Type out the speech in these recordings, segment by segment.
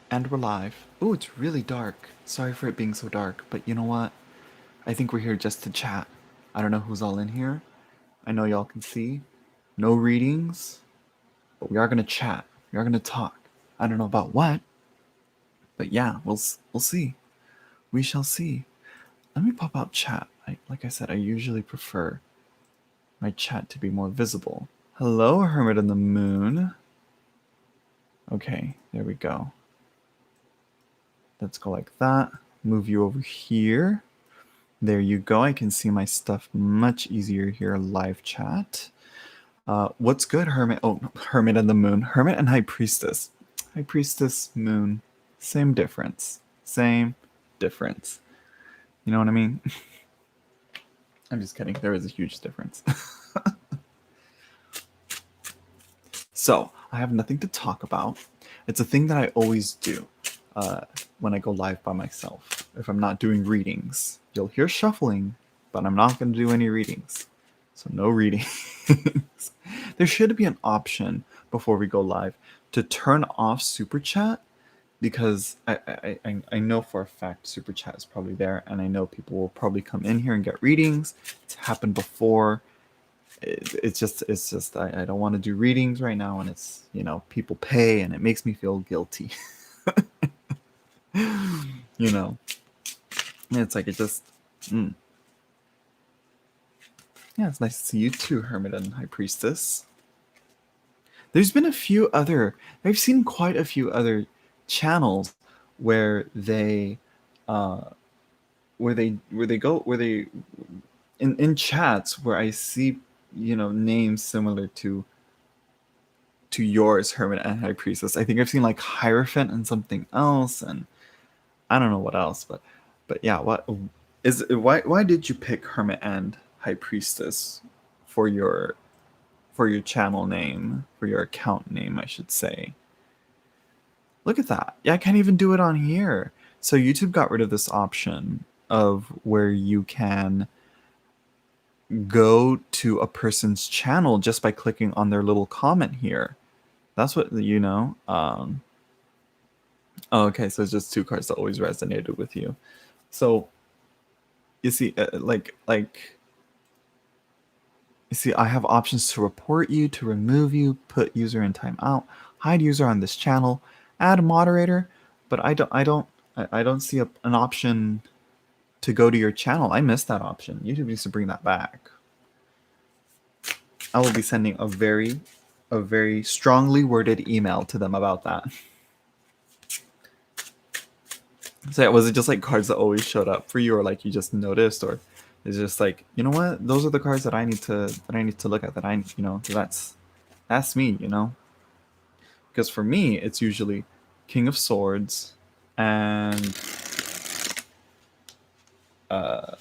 And we're live. Ooh, it's really dark. Sorry for it being so dark, but you know what? I think we're here just to chat. I don't know who's all in here. I know y'all can see. No readings, but we are gonna chat. We are gonna talk. I don't know about what, but yeah, we'll see. We shall see. Let me pop out chat. Like I said, I usually prefer my chat to be more visible. Hello, Hermit in the Moon. Okay, there we go. Let's go like that. Move you over here. There you go. I can see my stuff much easier here. Live chat. What's good, Hermit? Oh, Hermit and the Moon. Hermit and High Priestess. High Priestess, Moon. Same difference. Same difference. You know what I mean? I'm just kidding. There is a huge difference. So, I have nothing to talk about. It's a thing that I always do when I go live by myself. If I'm not doing readings, you'll hear shuffling, but I'm not going to do any readings. So, no readings. There should be an option before we go live to turn off Super Chat because I know for a fact Super Chat is probably there, and I know people will probably come in here and get readings. It's happened before. It's just I don't want to do readings right now, and it's people pay and it makes me feel guilty. you know it's like it just yeah, it's nice to see you too, Hermit and High Priestess. There's been a few other I've seen quite a few other channels where they go where they in chats where I see names similar to yours, Hermit and High Priestess. I think I've seen like Hierophant and something else, and I don't know what else, but yeah, what is why did you pick Hermit and High Priestess for your channel name, for your account name, I should say? Look at that. Yeah, I can't even do it on here. So YouTube got rid of this option of where you can go to a person's channel just by clicking on their little comment here. That's what oh, okay, so it's just two cards that always resonated with you. So you see, you see, I have options to report you, to remove you, put user in timeout, hide user on this channel, add moderator, but I don't see an option to go to your channel. I missed that option. YouTube needs to bring that back. I will be sending a very strongly worded email to them about that. So yeah, was it just like cards that always showed up for you, or like you just noticed, or is it just like, you know what, those are the cards that I need to look at, that that's me, because for me it's usually King of Swords and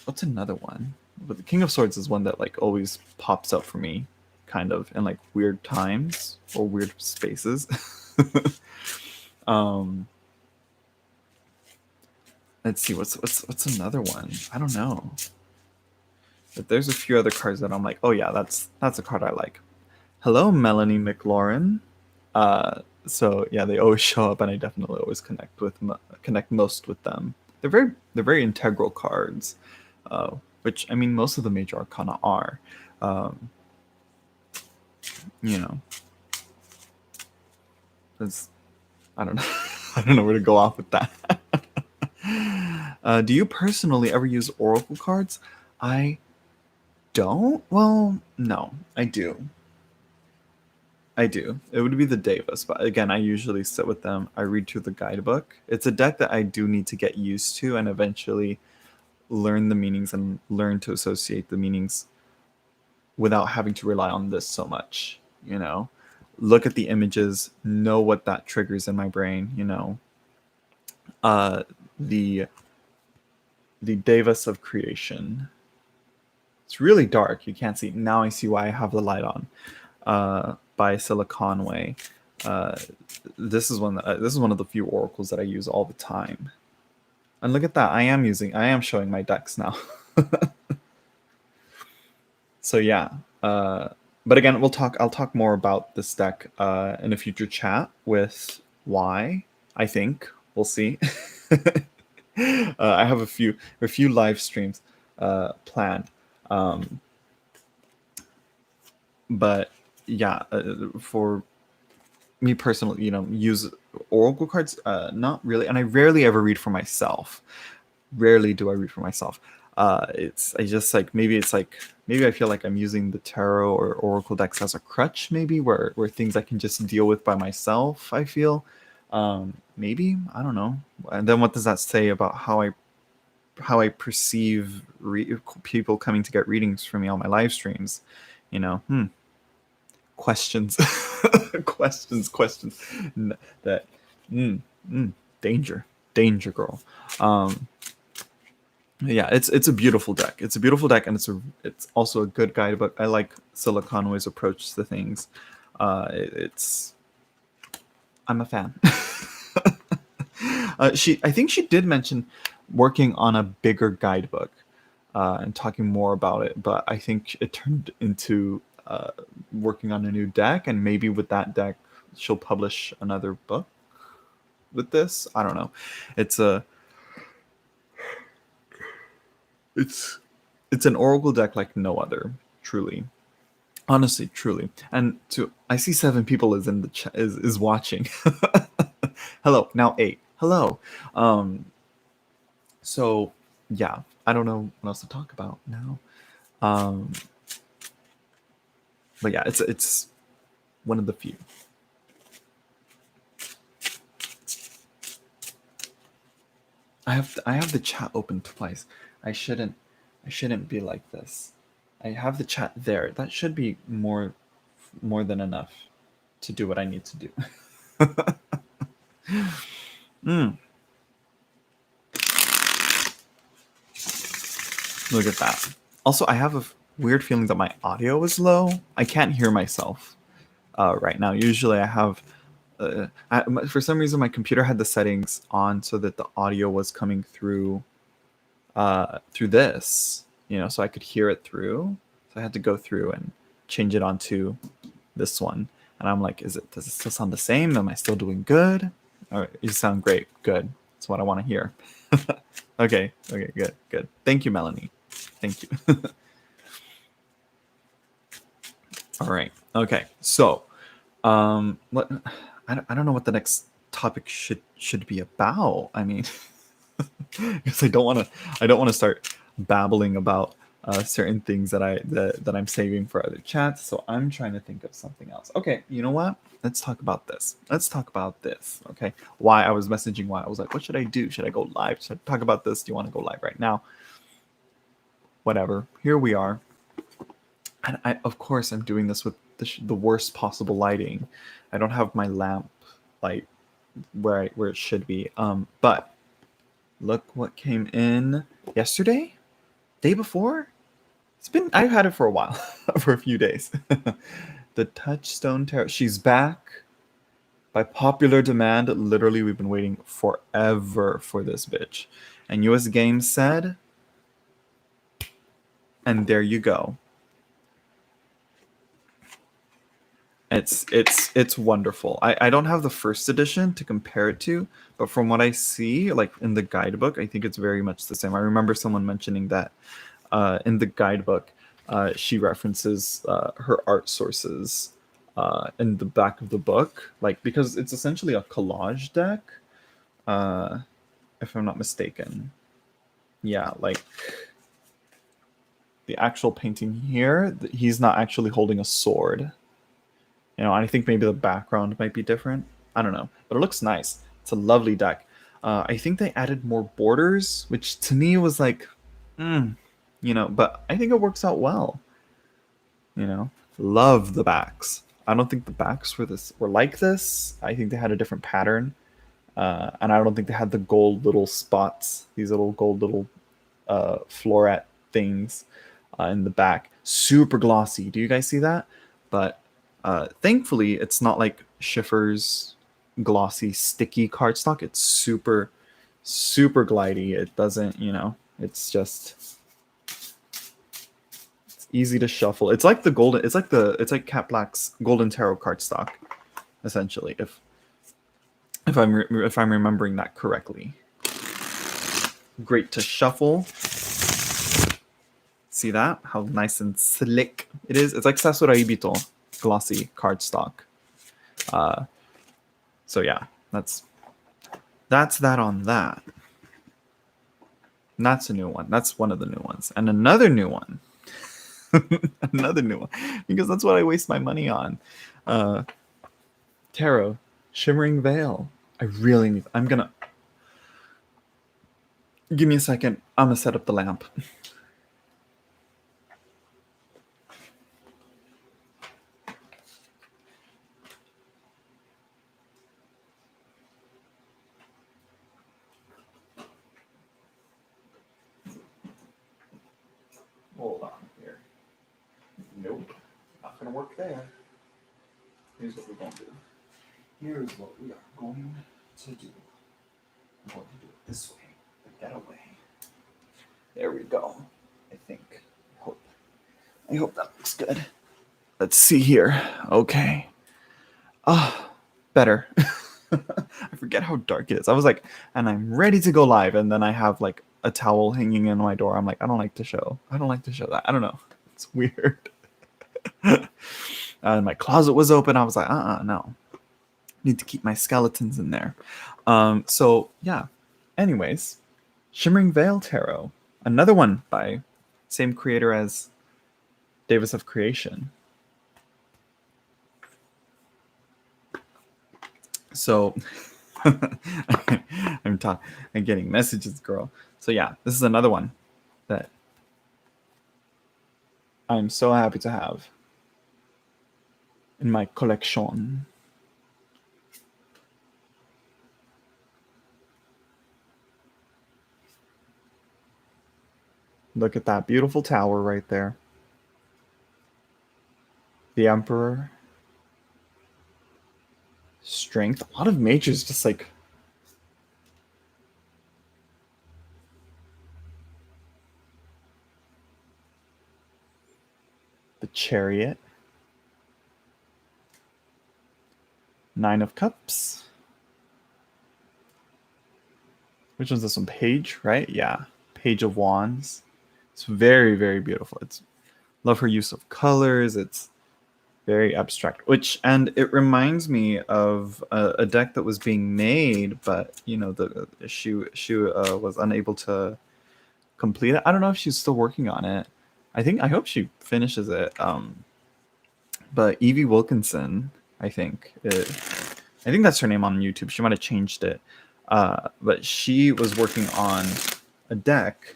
what's another one? But the King of Swords is one that like always pops up for me, kind of in like weird times or weird spaces. um let's see, what's another one. I don't know, but there's a few other cards that I'm like, oh yeah, that's a card I like. Hello, Melanie McLaurin. So yeah, they always show up, and I definitely always connect most with them. They're very integral cards, which I mean most of the major arcana are. Um, you know, it's, I don't know. I don't know where to go off with that. Do you personally ever use oracle cards? I don't. Well, no, I do. I do. It would be the Davis, but again, I usually sit with them. I read through the guidebook. It's a deck that I do need to get used to and eventually learn the meanings and learn to associate the meanings without having to rely on this so much, Look at the images, know what that triggers in my brain. Uh the the Davis of Creation. It's really dark. You can't see. Now I see why I have the light on. By Siliconway. Uh, this is one of the few oracles that I use all the time. And look at that. I am showing my decks now. So yeah. But again, I'll talk more about this deck in a future chat with why, I think, We'll see. I have a few live streams planned. Um, but yeah, for me personally, use oracle cards. Not really, and I rarely ever read for myself. Rarely do I read for myself. I just like maybe I feel like I'm using the tarot or oracle decks as a crutch, maybe where things I can just deal with by myself. I feel, maybe I don't know. And then what does that say about how I perceive people coming to get readings from me on my live streams? Questions, questions. That mm, danger, danger, girl. Um, yeah, it's a beautiful deck. It's a beautiful deck, and it's also a good guidebook. I like Scylla Conway's approach to things. It's I'm a fan. I think she did mention working on a bigger guidebook and talking more about it, but I think it turned into working on a new deck, and maybe with that deck, she'll publish another book with this. I don't know. It's a it's it's an oracle deck like no other, truly. Honestly, truly. And I see 7 people is in the chat is watching. Hello, now 8. Hello. Um so yeah, I don't know what else to talk about now. Um but yeah, it's one of the few. I have the chat open twice. I shouldn't be like this. I have the chat there. That should be more than enough to do what I need to do. Mm, look at that. Also, I have a weird feeling that my audio is low. I can't hear myself right now. Usually, I have. For some reason, my computer had the settings on so that the audio was coming through this, so I could hear it through. So I had to go through and change it onto this one. And I'm like, does it still sound the same? Am I still doing good? Or you sound great. Good. That's what I want to hear. Okay, good. Thank you, Melanie. Thank you. All right. Okay. So, what I don't know what the next topic should be about. I mean, because I don't want to start babbling about certain things that I'm saving for other chats. So I'm trying to think of something else. Okay, you know what? Let's talk about this. Okay, why I was messaging. Why I was like, what should I do? Should I go live? Should I talk about this? Do you want to go live right now? Whatever. Here we are. And of course, I'm doing this with the worst possible lighting. I don't have my lamp light where it should be. But look what came in yesterday, day before. I've had it for a while, for a few days. The Touchstone Tarot. She's back by popular demand. Literally, we've been waiting forever for this bitch. And US Games said, and there you go. It's wonderful. I don't have the first edition to compare it to, but from what I see, like in the guidebook, I think it's very much the same. I remember someone mentioning that in the guidebook, she references her art sources in the back of the book, like because it's essentially a collage deck, if I'm not mistaken. Yeah, like the actual painting here, he's not actually holding a sword. I think maybe the background might be different. I don't know, but it looks nice. It's a lovely deck. I think they added more borders, which to me was like, but I think it works out well. Love the backs. I don't think the backs were like this. I think they had a different pattern, and I don't think they had the gold little spots. These little gold little floret things in the back. Super glossy. Do you guys see that? But thankfully, it's not like Schiffer's glossy, sticky cardstock. It's super, super glidey. It doesn't, it's just it's easy to shuffle. It's like Cat Black's Golden Tarot cardstock, essentially. if I'm remembering that correctly. Great to shuffle. See that? How nice and slick it is. It's like Sasura Ibito glossy cardstock. So yeah, that's that on that. And that's a new one. That's one of the new ones. And another new one. Another new one. Because that's what I waste my money on. Tarot. Shimmering Veil. I really need... I'm gonna... Give me a second. I'm gonna set up the lamp. Hold on here. Nope. Not gonna work there. Here's what we're gonna do. Here's what we are going to do. I'm going to do it this way. Put that away. There we go. I think. I hope that looks good. Let's see here. Okay. Better. I forget how dark it is. I was like, and I'm ready to go live, and then I have like a towel hanging in my door. I'm like, I don't like to show that. I don't know. It's weird. And my closet was open. I was like, no. Need to keep my skeletons in there. So yeah. Anyways, Shimmering Veil Tarot. Another one by same creator as Davis of Creation. So I'm getting messages, girl. So yeah, this is another one that I'm so happy to have in my collection. Look at that beautiful tower right there. The Emperor. Strength. A lot of mages just like... The Chariot. Nine of Cups. Which one's this one? Page, right? Yeah. Page of Wands. It's very, very beautiful. It's... Love her use of colors. It's very abstract, and it reminds me of a deck that was being made, but you know, she was unable to complete it. I don't know if she's still working on it. I hope she finishes it. But Evie Wilkinson, I think that's her name on YouTube. She might have changed it, but she was working on a deck.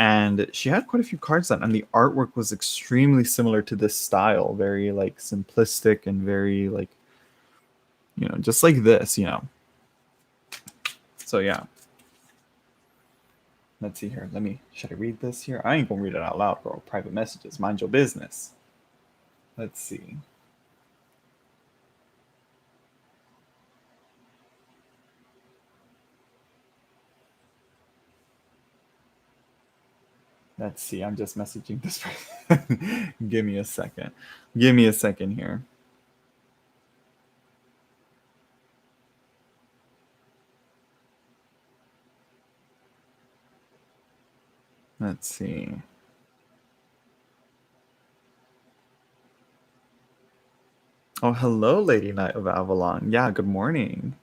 And she had quite a few cards done, and the artwork was extremely similar to this style, very like simplistic and very like, you know, just like this, you know. So yeah. Let's see here. Should I read this here? I ain't gonna read it out loud, bro. Private messages. Mind your business. Let's see. Let's see. I'm just messaging this person. Give me a second. Give me a second here. Let's see. Oh, hello, Lady Knight of Avalon. Yeah, good morning.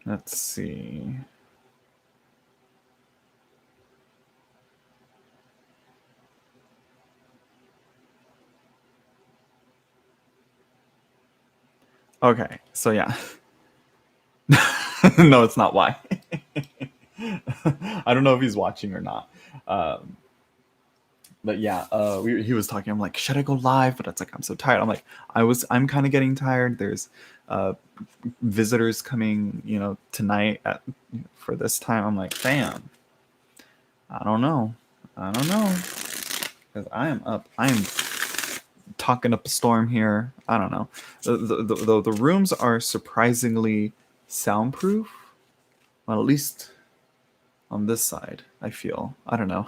Let's see. Okay, so yeah. No, it's not why. I don't know if he's watching or not. But yeah, he was talking. I'm like, should I go live? But it's like, I'm so tired. I'm like, I'm kind of getting tired. There's visitors coming, you know, tonight for this time. I'm like, fam, I don't know. Because I am up. I am talking up a storm here. I don't know. The rooms are surprisingly soundproof. Well, at least on this side, I feel. I don't know.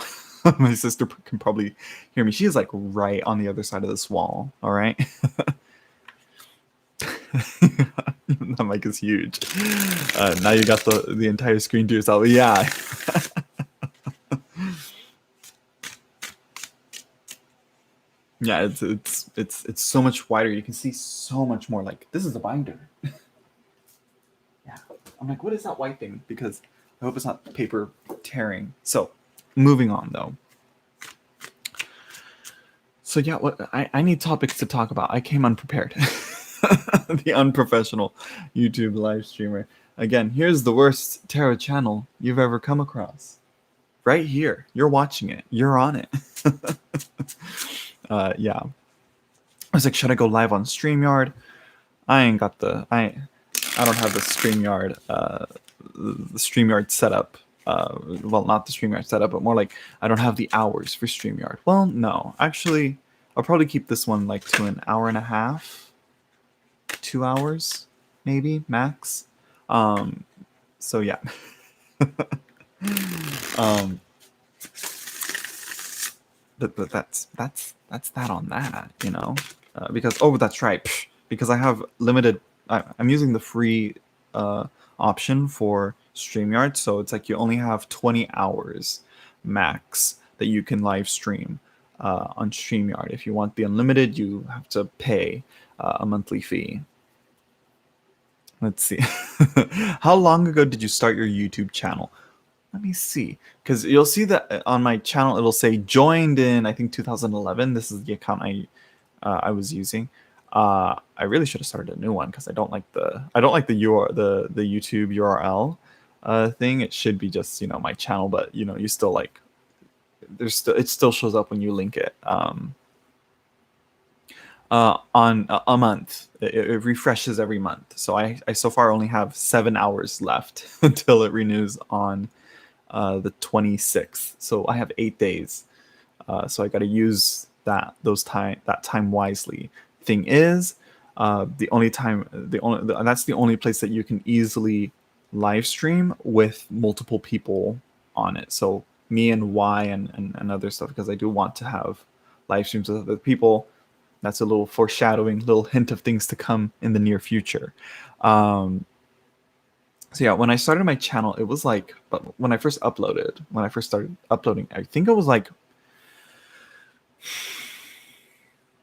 My sister can probably hear me. She is like right on the other side of this wall. All right. That mic is huge. Now you got the entire screen to yourself. Yeah. Yeah, it's so much wider. You can see so much more. Like, this is a binder. Yeah. I'm like, what is that white thing? Because I hope it's not paper tearing. So, moving on though. So yeah, I need topics to talk about. I came unprepared. The unprofessional YouTube live streamer. Again, here's the worst tarot channel you've ever come across. Right here. You're watching it. You're on it. Yeah. I was like, should I go live on StreamYard? I ain't got I don't have the StreamYard setup. Well, not the StreamYard setup, but more like I don't have the hours for StreamYard. Well, no, actually, I'll probably keep this one like to an hour and a half, 2 hours, maybe max. So yeah. But that's that on that, you know, because that's right, because I have limited. I'm using the free option for StreamYard, so it's like you only have 20 hours max that you can live stream on StreamYard. If you want the unlimited, you have to pay a monthly fee. Let's see. How long ago did you start your YouTube channel? Let me see, because you'll see that on my channel it'll say joined in, I think, 2011. This is the account I was using. I really should have started a new one because I don't like the the YouTube URL thing. It should be just, you know, my channel, but you know, you still like it still shows up when you link it on a month. It refreshes every month. So I so far only have 7 hours left until it renews on the 26th. So I have 8 days. So I got to use that time wisely. Thing is, that's the only place that you can easily live stream with multiple people on it. So me and Y and other stuff, because I do want to have live streams with other people. That's a little foreshadowing, little hint of things to come in the near future. So yeah, when I started my channel, it was like, but when I first started uploading, I think it was like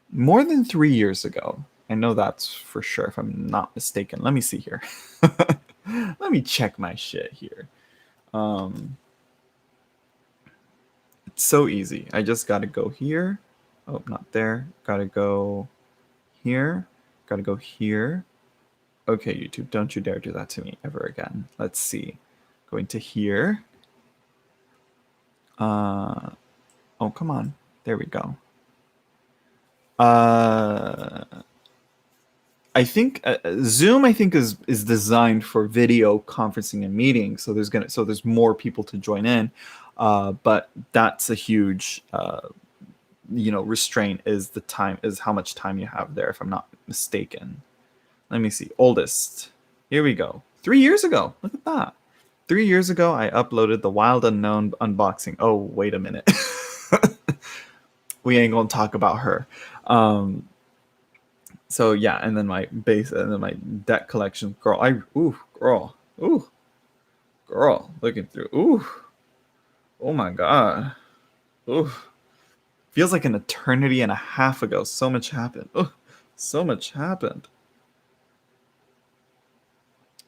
more than 3 years ago. I know that's for sure, if I'm not mistaken. Let me see here. Let me check my shit here. It's so easy. I just gotta go here. Oh, not there. Gotta go here. Gotta go here. Okay, YouTube, don't you dare do that to me ever again. Let's see. Going to here. Oh, come on. There we go. I think Zoom, I think, is designed for video conferencing and meetings. So there's more people to join in. But that's a huge restraint, is how much time you have there, if I'm not mistaken. Let me see. Oldest. Here we go. 3 years ago. Look at that. 3 years ago, I uploaded the Wild Unknown unboxing. Oh, wait a minute. We ain't gonna talk about her. So yeah, and then my base, and then my deck collection. Girl, looking through. Oh my god. Ooh. Feels like an eternity and a half ago. So much happened. So much happened.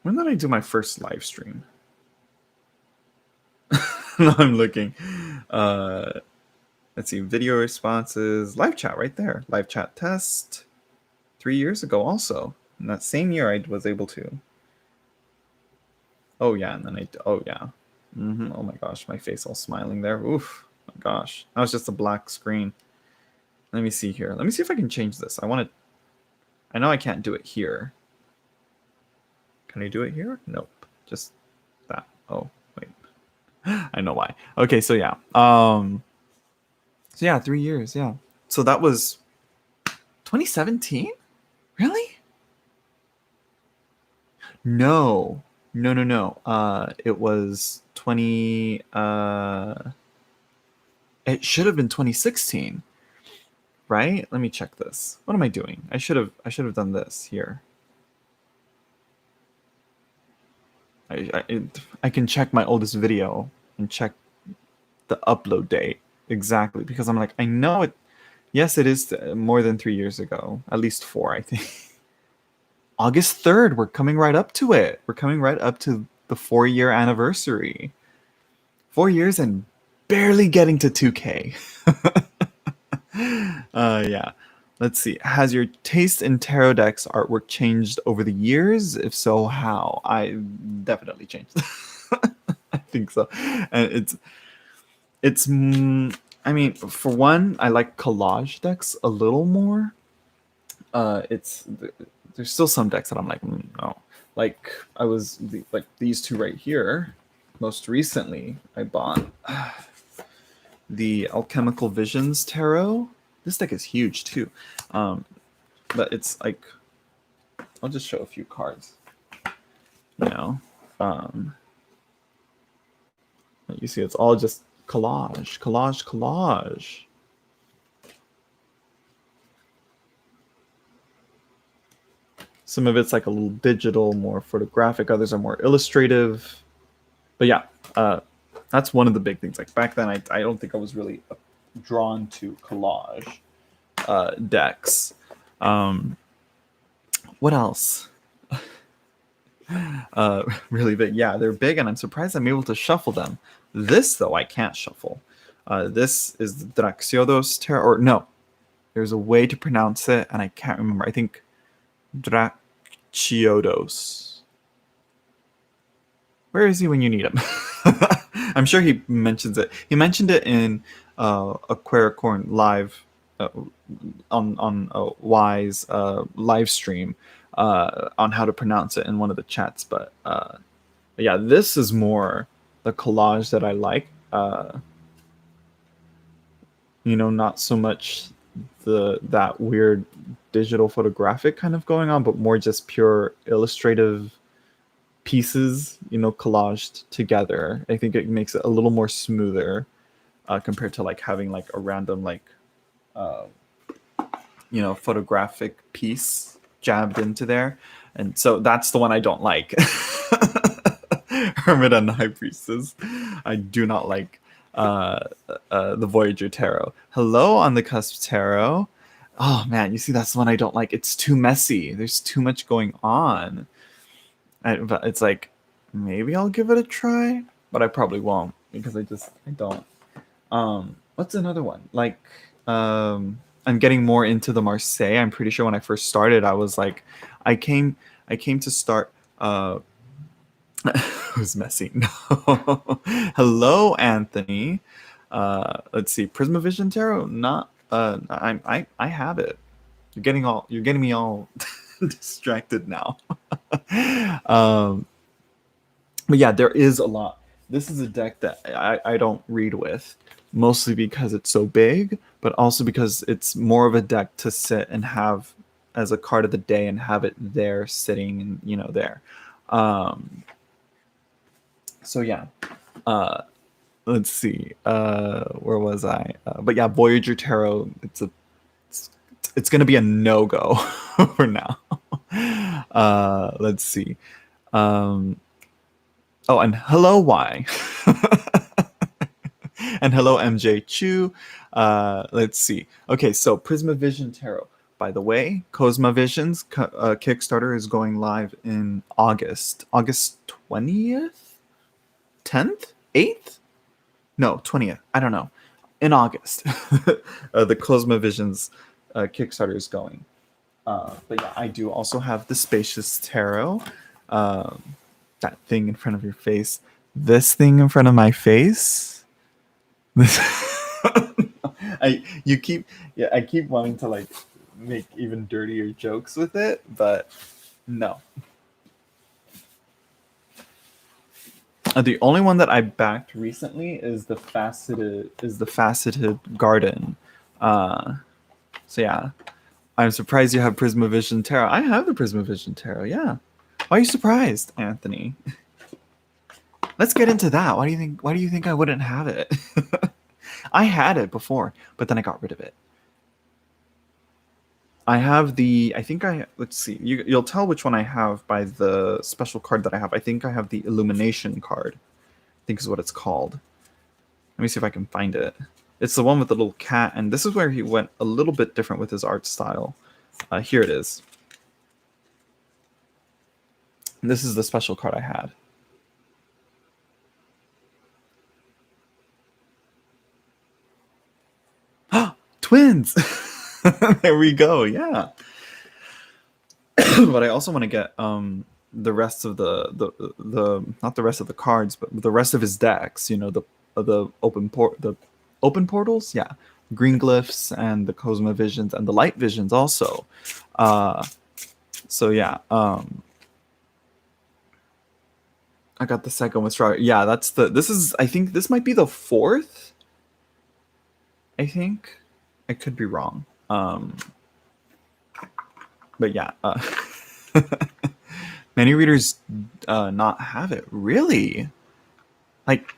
When did I do my first live stream? No, I'm looking. Let's see. Video responses. Live chat right there. Live chat test. 3 years ago also. In that same year, I was able to. Oh, yeah. And then oh, yeah. Oh, my gosh. My face all smiling there. Oof. My gosh. That was just a black screen. Let me see here. Let me see if I can change this. I know I can't do it here. Can I do it here? Nope. Just that. Oh, wait. I know why. Okay, so yeah. So yeah, 3 years, yeah. So that was 2017? Really? No. No, no, no. It was 20. It should have been 2016, right? Let me check this. What am I doing? I should have done this here. I can check my oldest video and check the upload date exactly because I'm like I know it. Yes, it is more than 3 years ago. At least four, I think. August 3rd. We're coming right up to it. We're coming right up to the 4 year anniversary. 4 years and barely getting to 2K. Yeah. Let's see. Has your taste in tarot decks artwork changed over the years? If so, how? I definitely changed. I think so. And I mean, for one, I like collage decks a little more. It's there's still some decks that I'm like, no. Like like these two right here. Most recently, I bought the Alchemical Visions Tarot. This deck is huge too, but it's like I'll just show a few cards. You know, you see, it's all just collage, collage, collage. Some of it's like a little digital, more photographic. Others are more illustrative. But yeah, that's one of the big things. Like back then, I don't think I was really drawn to collage decks. What else? Really big. Yeah, they're big, and I'm surprised I'm able to shuffle them. This, though, I can't shuffle. This is the Draxiodos Tarot, or no, there's a way to pronounce it, and I can't remember. I think Draciodos. Where is he when you need him? I'm sure he mentions it. He mentioned it in Aquaricorn live on Wise live stream on how to pronounce it in one of the chats. But yeah, this is more the collage that I like. Not so much that weird digital photographic kind of going on, but more just pure illustrative pieces, collaged together. I think it makes it a little more smoother compared to like having like a random like photographic piece jabbed into there. And so that's the one I don't like. Hermit and High Priestess. I do not like the Voyager Tarot. Hello on the Cusp Tarot. Oh man, you see, that's the one I don't like. It's too messy. There's too much going on. But it's like, maybe I'll give it a try, but I probably won't because I don't. What's another one? Like, I'm getting more into the Marseille. I'm pretty sure when I first started, I was like, I came to start. It was messy. No. Hello, Anthony. Let's see, Prismavision Tarot. Not. I have it. You're getting me all distracted now. But yeah, there is a lot. This is a deck that I don't read with, mostly because it's so big, but also because it's more of a deck to sit and have as a card of the day and have it there sitting, there. So yeah, let's see. Where was I? But yeah, Voyager Tarot. It's gonna be a no-go for now. Let's see. Oh, and hello, Y. And hello, MJ Chu. Let's see. Okay, so Prismavision Tarot. By the way, Cosma Visions Kickstarter is going live in August 20th, 10th, 8th. No, 20th. I don't know. In August, the Cosma Visions Kickstarter is going. But yeah, I do also have the Spacious Tarot. That thing in front of your face. This thing in front of my face. I keep wanting to like make even dirtier jokes with it, but no. The only one that I backed recently is the faceted garden. So yeah, I'm surprised you have Prismavision Tarot. I have the Prismavision Tarot. Yeah, Why are you surprised, Anthony? Let's get into that. Why do you think I wouldn't have it? I had it before, but then I got rid of it. I have the. I think I. Let's see. You'll tell which one I have by the special card that I have. I think I have the Illumination card. I think is what it's called. Let me see if I can find it. It's the one with the little cat, and this is where he went a little bit different with his art style. Here it is. This is the special card I had. Twins! There we go, yeah. But I also want to get the rest of the not the rest of the cards, but the rest of his decks, you know, the open portals, yeah. Green glyphs and the Cosmo Visions and the Light Visions also. So yeah, I got the second with Strawberry. Yeah, this is, I think this might be the fourth. I think. I could be wrong. But yeah, many readers not have it. Really? Like,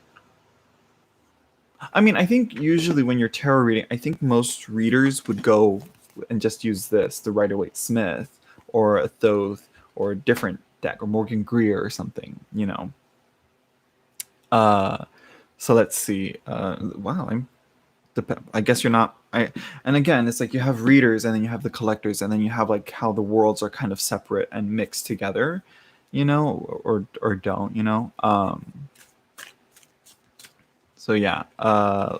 I mean, I think usually when you're tarot reading, I think most readers would go and just use this, the Rider-Waite Smith, or a Thoth, or a different deck, or Morgan Greer or something, you know. So let's see. Wow, I guess you're not. And again, it's like you have readers, and then you have the collectors, and then you have like how the worlds are kind of separate and mixed together, you know, or don't, you know. So yeah,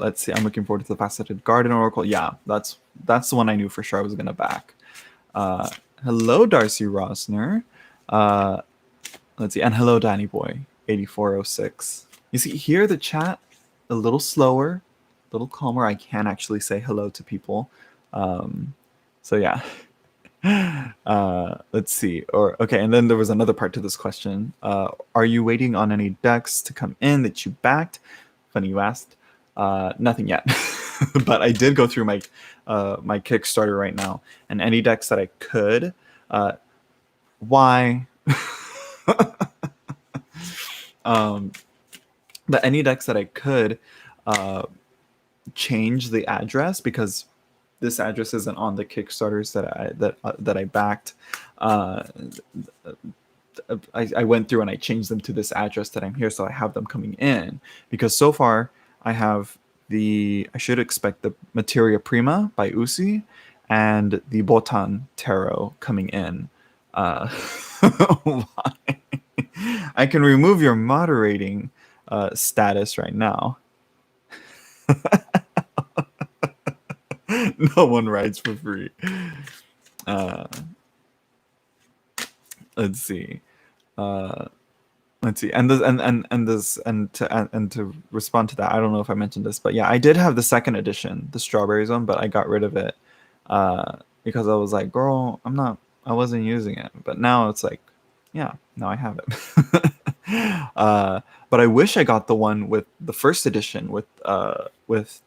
let's see. I'm looking forward to the Faceted Garden Oracle. Yeah, that's the one I knew for sure I was gonna back. Hello, Darcy Rosner. Let's see, and hello, Danny Boy 8406. You see here the chat a little slower, a little calmer. I can actually say hello to people. So yeah. Let's see. Okay, and then there was another part to this question. Are you waiting on any decks to come in that you backed? Funny you asked. Nothing yet. But I did go through my my Kickstarter right now, and any decks that I could. Why? But any decks that I could change the address, because this address isn't on the Kickstarters that I backed. I went through and I changed them to this address that I'm here, so I have them coming in, because so far I have I should expect the Materia Prima by Usi and the Botan Tarot coming in. Why? I can remove your moderating status right now. No one rides for free. Let's see. Let's see. And to respond to that, I don't know if I mentioned this, but yeah, I did have the second edition, the Strawberries one, but I got rid of it because I was like, girl, I wasn't using it. But now it's like, yeah, now I have it. But I wish I got the one with the first edition with the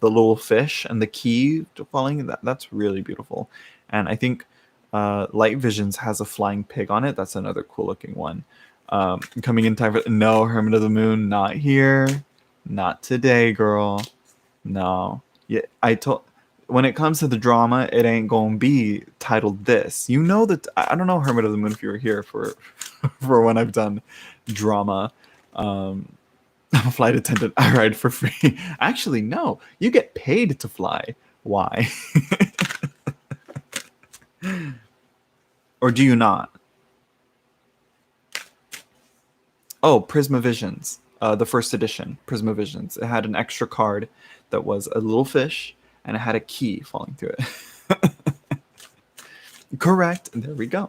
little fish and the key falling. That's really beautiful. And I think Light Visions has a flying pig on it. That's another cool looking one. Coming in time for no Hermit of the Moon, not here, not today, girl. No. Yeah, when it comes to the drama, it ain't gonna be titled this. You know that I don't know Hermit of the Moon if you were here for for when I've done drama. I'm a flight attendant. I ride for free. Actually, no. You get paid to fly. Why? Or do you not? Oh, Prisma Visions. The first edition, Prisma Visions. It had an extra card that was a little fish, and it had a key falling through it. Correct. There we go.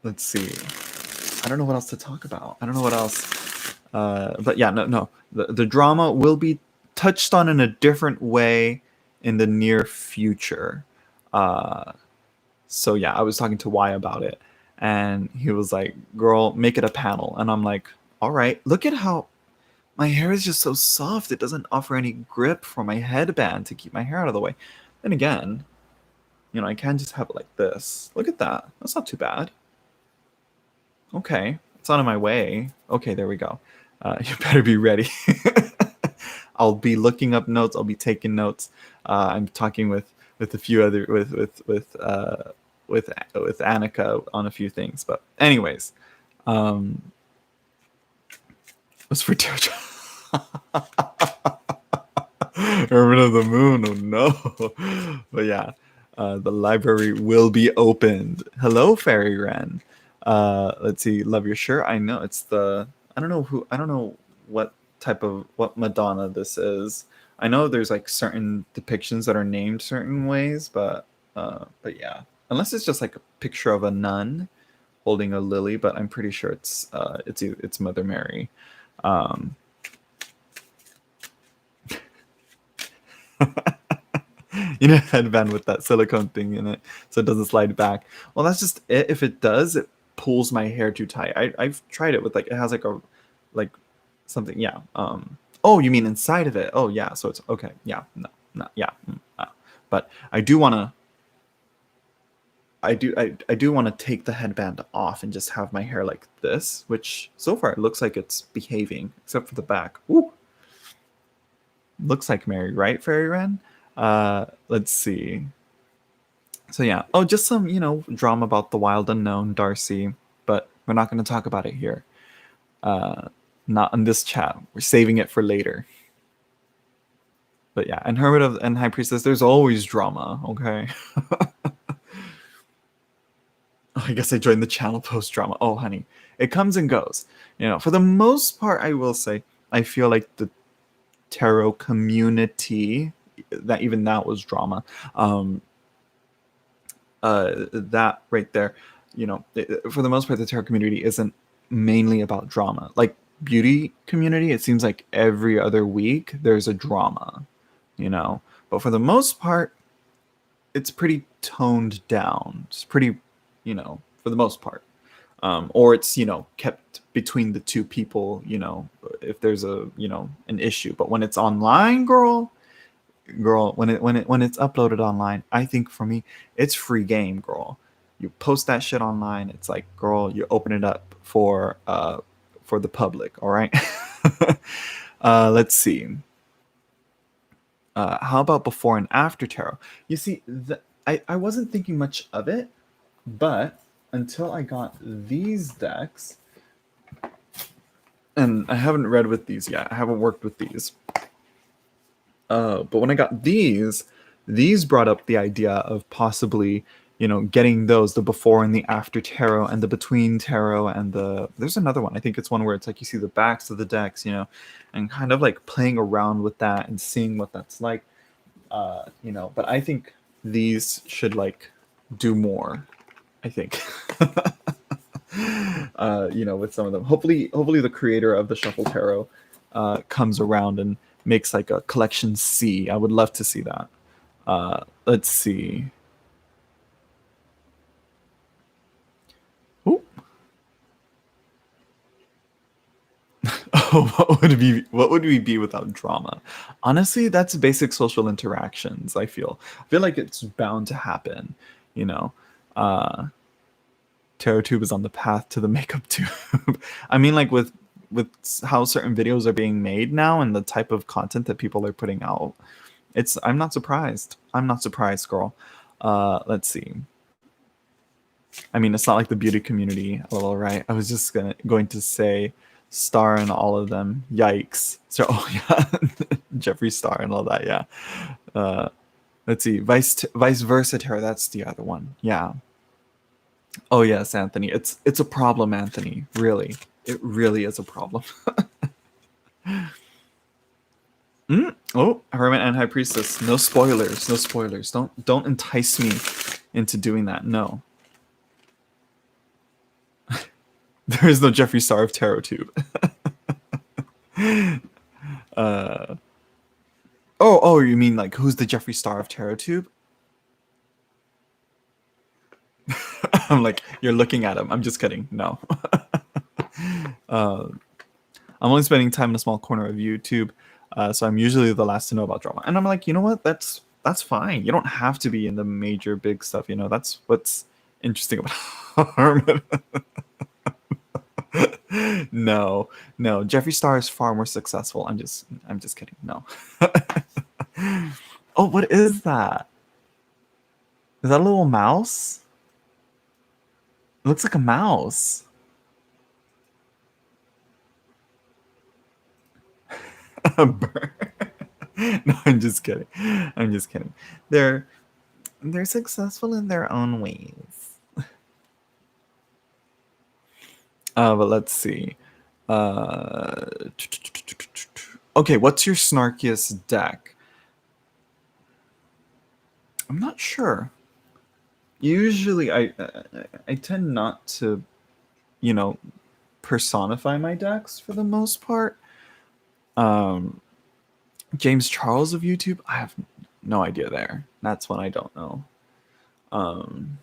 Let's see. I don't know what else to talk about. I don't know what else. But yeah, no. The drama will be touched on in a different way in the near future. So yeah, I was talking to Y about it, and he was like, girl, make it a panel. And I'm like, all right. Look at how my hair is just so soft. It doesn't offer any grip for my headband to keep my hair out of the way. Then again, You know, I can just have it like this. Look at that. That's not too bad. Okay, it's out of my way. Okay, there we go. You better be ready. I'll be looking up notes. I'll be taking notes. I'm talking with a few other with Annika on a few things. But anyways, um, what's for Teardrop? Hermit of the Moon. Oh no! But yeah, the library will be opened. Hello, Fairy Wren. Let's see. Love your shirt. I know it's the. I don't know who. I don't know what type of what Madonna this is. I know there's like certain depictions that are named certain ways, but yeah, unless it's just like a picture of a nun holding a lily, but I'm pretty sure it's Mother Mary. Um, you know, headband with that silicone thing in it so it doesn't slide back. Well, that's just it. If it does, it pulls my hair too tight. I've tried it with like it has like something. Yeah. Oh, you mean inside of it? Oh yeah. So it's okay. Yeah. No. No. Yeah. But I do want to. I do want to take the headband off and just have my hair like this, which so far it looks like it's behaving, except for the back. Ooh, looks like Mary, right, Fairy Wren? Let's see. So yeah. Oh, just some, drama about the wild unknown, Darcy, but we're not going to talk about it here. Uh, Not in this chat. We're saving it for later. But yeah, and Hermit of and High Priestess, there's always drama, okay? I guess I joined the channel post drama. Oh, honey, it comes and goes. For the most part, I will say I feel like the tarot community, that even that was drama. That right there, for the most part, the tarot community isn't mainly about drama. Like beauty community, it seems like every other week there's a drama, But for the most part, it's pretty toned down. It's pretty, for the most part. Or it's kept between the two people, if there's an issue. But when it's online, girl, when it's uploaded online, I think for me it's free game, girl. You post that shit online, it's like, girl, you open it up for the public. All right. Let's see. How about before and after tarot? You see, I wasn't thinking much of it, but until I got these decks, and I haven't read with these yet. I haven't worked with these. But when I got these brought up the idea of possibly, getting those, the before and the after tarot and the between tarot and there's another one. I think it's one where it's like you see the backs of the decks, and kind of like playing around with that and seeing what that's like. But I think these should like do more, I think. With some of them. Hopefully the creator of the Shuffle Tarot comes around and makes like a collection C. I would love to see that. Let's see. Ooh. Oh, what would we be without drama? Honestly, that's basic social interactions. I feel like it's bound to happen. Tarot Tube is on the path to the makeup tube. I mean, like with how certain videos are being made now and the type of content that people are putting out, I'm not surprised. I'm not surprised, girl. Let's see. I mean, it's not like the beauty community, all right. I was just going to say Star and all of them. Yikes. So, oh yeah, Jeffree Star and all that. Yeah. Let's see. Vice Versa Tarot. That's the other one. Yeah. Oh yes, Anthony. It's a problem, Anthony. Really, it really is a problem. Oh, Hermit and High Priestess. No spoilers. No spoilers. Don't entice me into doing that. No. There is no Jeffree Star of Tarot Tube. Oh, you mean like who's the Jeffree Star of Tarot Tube? I'm like, you're looking at him. I'm just kidding. No. I'm only spending time in a small corner of YouTube, so I'm usually the last to know about drama. And I'm like, you know what? That's that's fine. You don't have to be in the major big stuff. You know, that's what's interesting about Harmon. No, no. Jeffree Star is far more successful. I'm just kidding. No. Oh, what is that? Is that a little mouse? It looks like a mouse. A bird. No, I'm just kidding. I'm just kidding. They're they're successful in their own ways. But let's see. Uh, okay, what's your snarkiest deck? I'm not sure. Usually, I tend not to, you know, personify my decks for the most part. Um, James Charles of YouTube, I have no idea there. That's one I don't know. Um,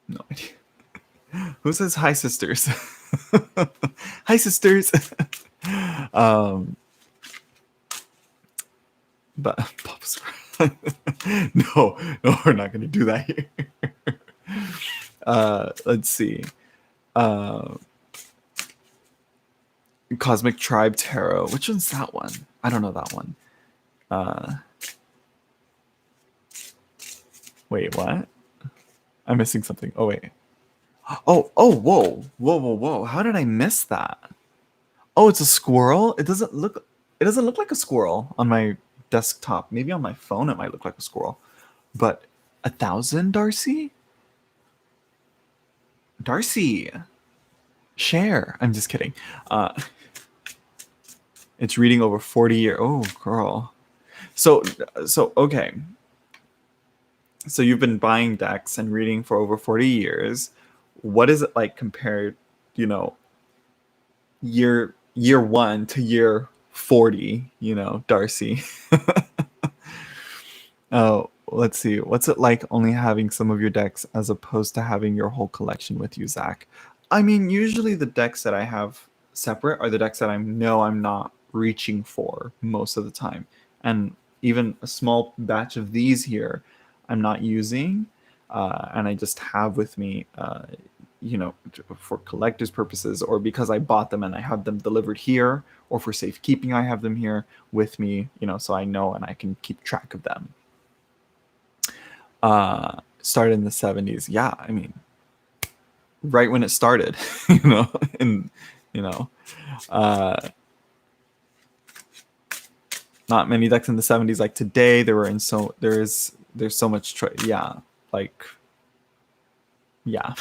no idea. Who says hi, sisters? Hi, sisters. um, but no, no, we're not going to do that here. Let's see. Uh, Cosmic Tribe Tarot. Which one's that one? I don't know that one. Wait, what? I'm missing something. Oh wait. Oh, whoa. How did I miss that? Oh, it's a squirrel. It doesn't look like a squirrel on my desktop. Maybe on my phone it might look like a squirrel. But 1,000, Darcy? Darcy, share. I'm just kidding. It's reading over 40 years. Oh, girl. So okay. So you've been buying decks and reading for over 40 years. What is it like compared, you know, year one to year 40, Darcy? Oh, let's see. What's it like only having some of your decks as opposed to having your whole collection with you, Zach? I mean, usually the decks that I have separate are the decks that I know I'm not reaching for most of the time. And even a small batch of these here, I'm not using, and I just have with me, for collector's purposes, or because I bought them and I have them delivered here, or for safekeeping, I have them here with me, so I know and I can keep track of them. Started in the 70s. Yeah, I mean, right when it started, and uh, not many decks in the 70s like today. There's so much yeah, like yeah.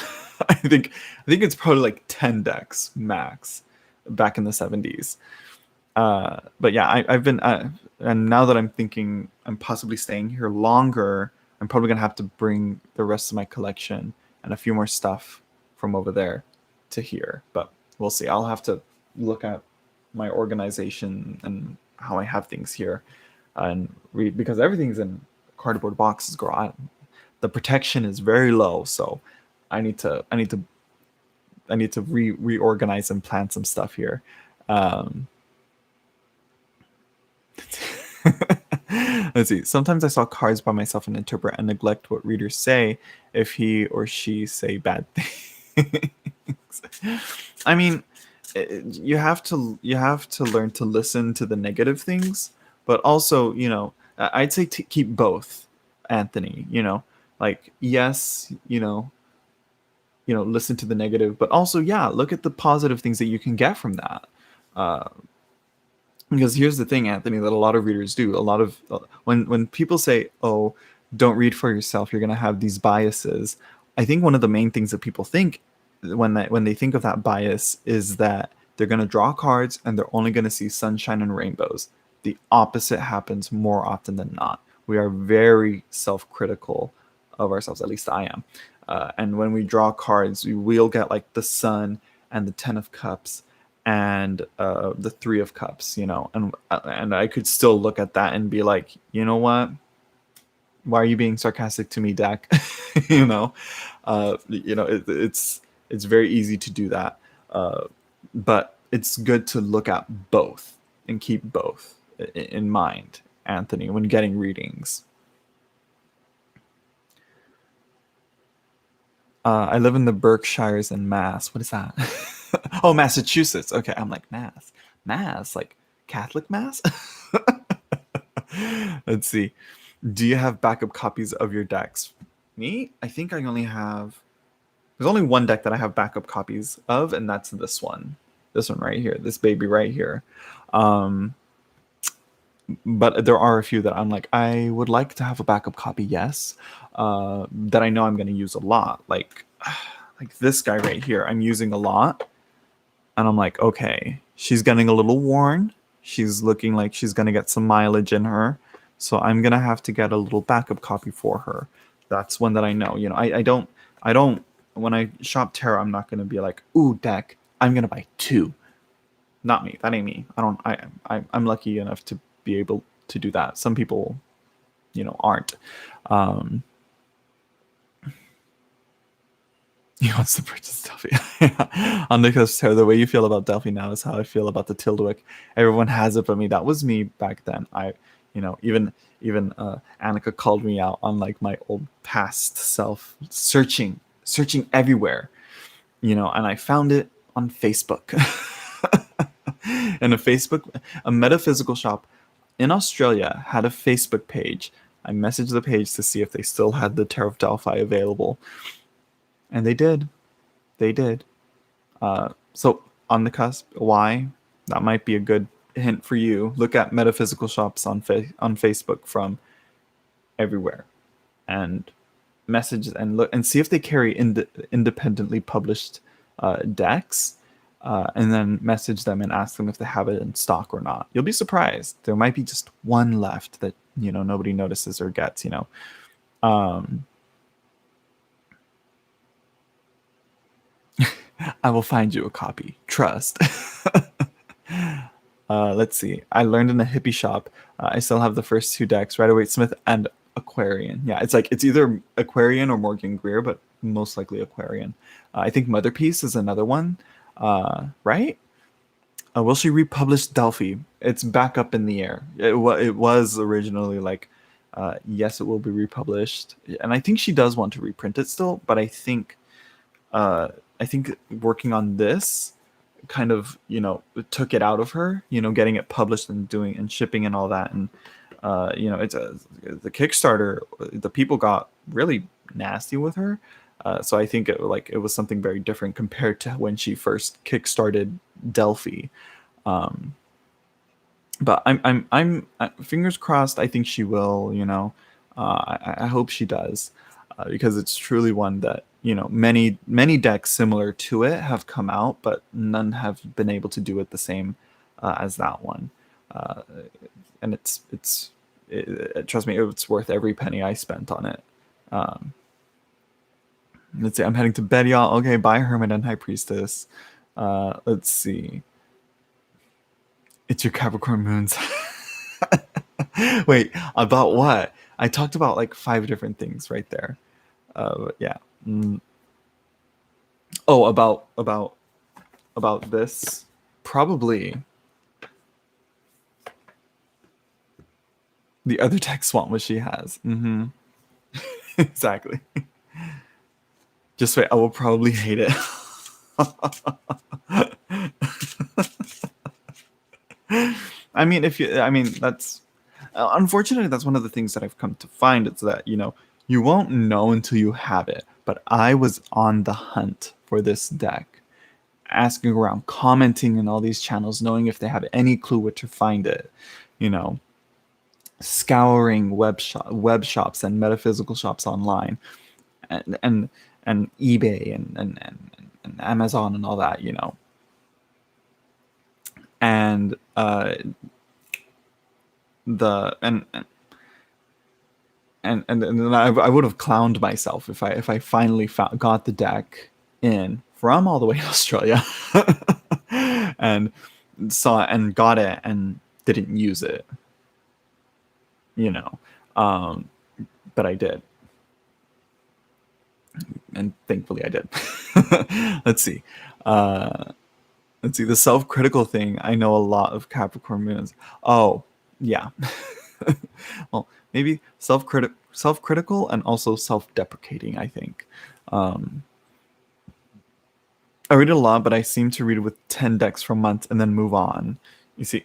I think it's probably like 10 decks max back in the 70s. But yeah, I've been and now that I'm thinking I'm possibly staying here longer, I'm probably gonna have to bring the rest of my collection and a few more stuff from over there to here. But we'll see. I'll have to look at my organization and how I have things here and read, because everything's in cardboard boxes, girl. The protection is very low, so I need to reorganize and plan some stuff here. Let's see. Sometimes I saw cards by myself and interpret and neglect what readers say if he or she say bad things. I mean, you have to learn to listen to the negative things, but also, I'd say to keep both, Anthony. Like, yes, listen to the negative, but also, yeah, look at the positive things that you can get from that. Because here's the thing, Anthony, that a lot of readers do. A lot of when people say, "Oh, don't read for yourself, you're going to have these biases." I think one of the main things that people think when they think of that bias is that they're going to draw cards and they're only going to see sunshine and rainbows. The opposite happens more often than not. We are very self-critical of ourselves. At least I am. And when we draw cards, we'll get like the Sun and the Ten of Cups and the Three of Cups, and I could still look at that and be like, you know what? Why are you being sarcastic to me, Dak? It's very easy to do that, but it's good to look at both and keep both in mind, Anthony, when getting readings. I live in the Berkshires in Mass. What is that? Oh, Massachusetts. Okay, I'm like Mass. Mass, like Catholic Mass? Let's see. Do you have backup copies of your decks? Me? I think I only have. There's only one deck that I have backup copies of, and that's this one. This one right here. This baby right here. Um, but there are a few that I'm like, I would like to have a backup copy, yes. That I know I'm going to use a lot. Like this guy right here, I'm using a lot. And I'm like, okay, she's getting a little worn. She's looking like she's going to get some mileage in her. So I'm going to have to get a little backup copy for her. That's one that I know. You know, I don't, when I shop Terra, I'm not going to be like, ooh, deck, I'm going to buy two. Not me. That ain't me. I'm lucky enough to be able to do that. Some people, you know, aren't. Um, He wants to purchase Delphi. On the coast, the way you feel about Delphi now is how I feel about the Tildewick. Everyone has it but me. That was me back then. Even Annika called me out on like my old past self, searching everywhere, you know, and I found it on Facebook. And a metaphysical shop in Australia had a Facebook page. I messaged the page to see if they still had the Tarot of Delphi available. And they did. They did. So on the cusp, why? That might be a good hint for you. Look at metaphysical shops on Facebook from everywhere, and message and look and see if they carry independently published decks, and then message them and ask them if they have it in stock or not. You'll be surprised. There might be just one left that nobody notices or gets. Um, I will find you a copy. Trust. Let's see. I learned in a hippie shop. I still have the first two decks, Rider-Waite-Smith and Aquarian. Yeah, it's either Aquarian or Morgan Greer, but most likely Aquarian. I think Mother Peace is another one, right? Will she republish Delphi? It's back up in the air. It was originally like, yes, it will be republished, and I think she does want to reprint it still. But I think working on this kind of took it out of her, getting it published and doing and shipping and all that. And it's the Kickstarter, the people got really nasty with her. So I think it was something very different compared to when she first kickstarted Delphi. But I'm fingers crossed. I think she will. I hope she does, because it's truly one that many decks similar to it have come out, but none have been able to do it the same as that one. And trust me, it's worth every penny I spent on it. Let's see. I'm heading to bed, y'all. Okay, bye, Hermit and High Priestess. Let's see. It's your Capricorn moons. Wait, about what? I talked about like 5 different things right there. Yeah. Oh, about this, probably the other text want what she has. Exactly. Just wait, I will probably hate it. I mean, that's unfortunately, that's one of the things that I've come to find. It's that you won't know until you have it. But I was on the hunt for this deck, asking around, commenting in all these channels, knowing if they have any clue where to find it. Scouring web shops and metaphysical shops online, and eBay and Amazon and all that. And then I would have clowned myself if I finally got the deck in from all the way to Australia and saw it and got it and didn't use it, but I did, and thankfully I did. Let's see. The self-critical thing. I know a lot of Capricorn moons. Oh, yeah. Well, maybe self-critical and also self-deprecating, I think. I read it a lot, but I seem to read it with 10 decks for months and then move on. You see,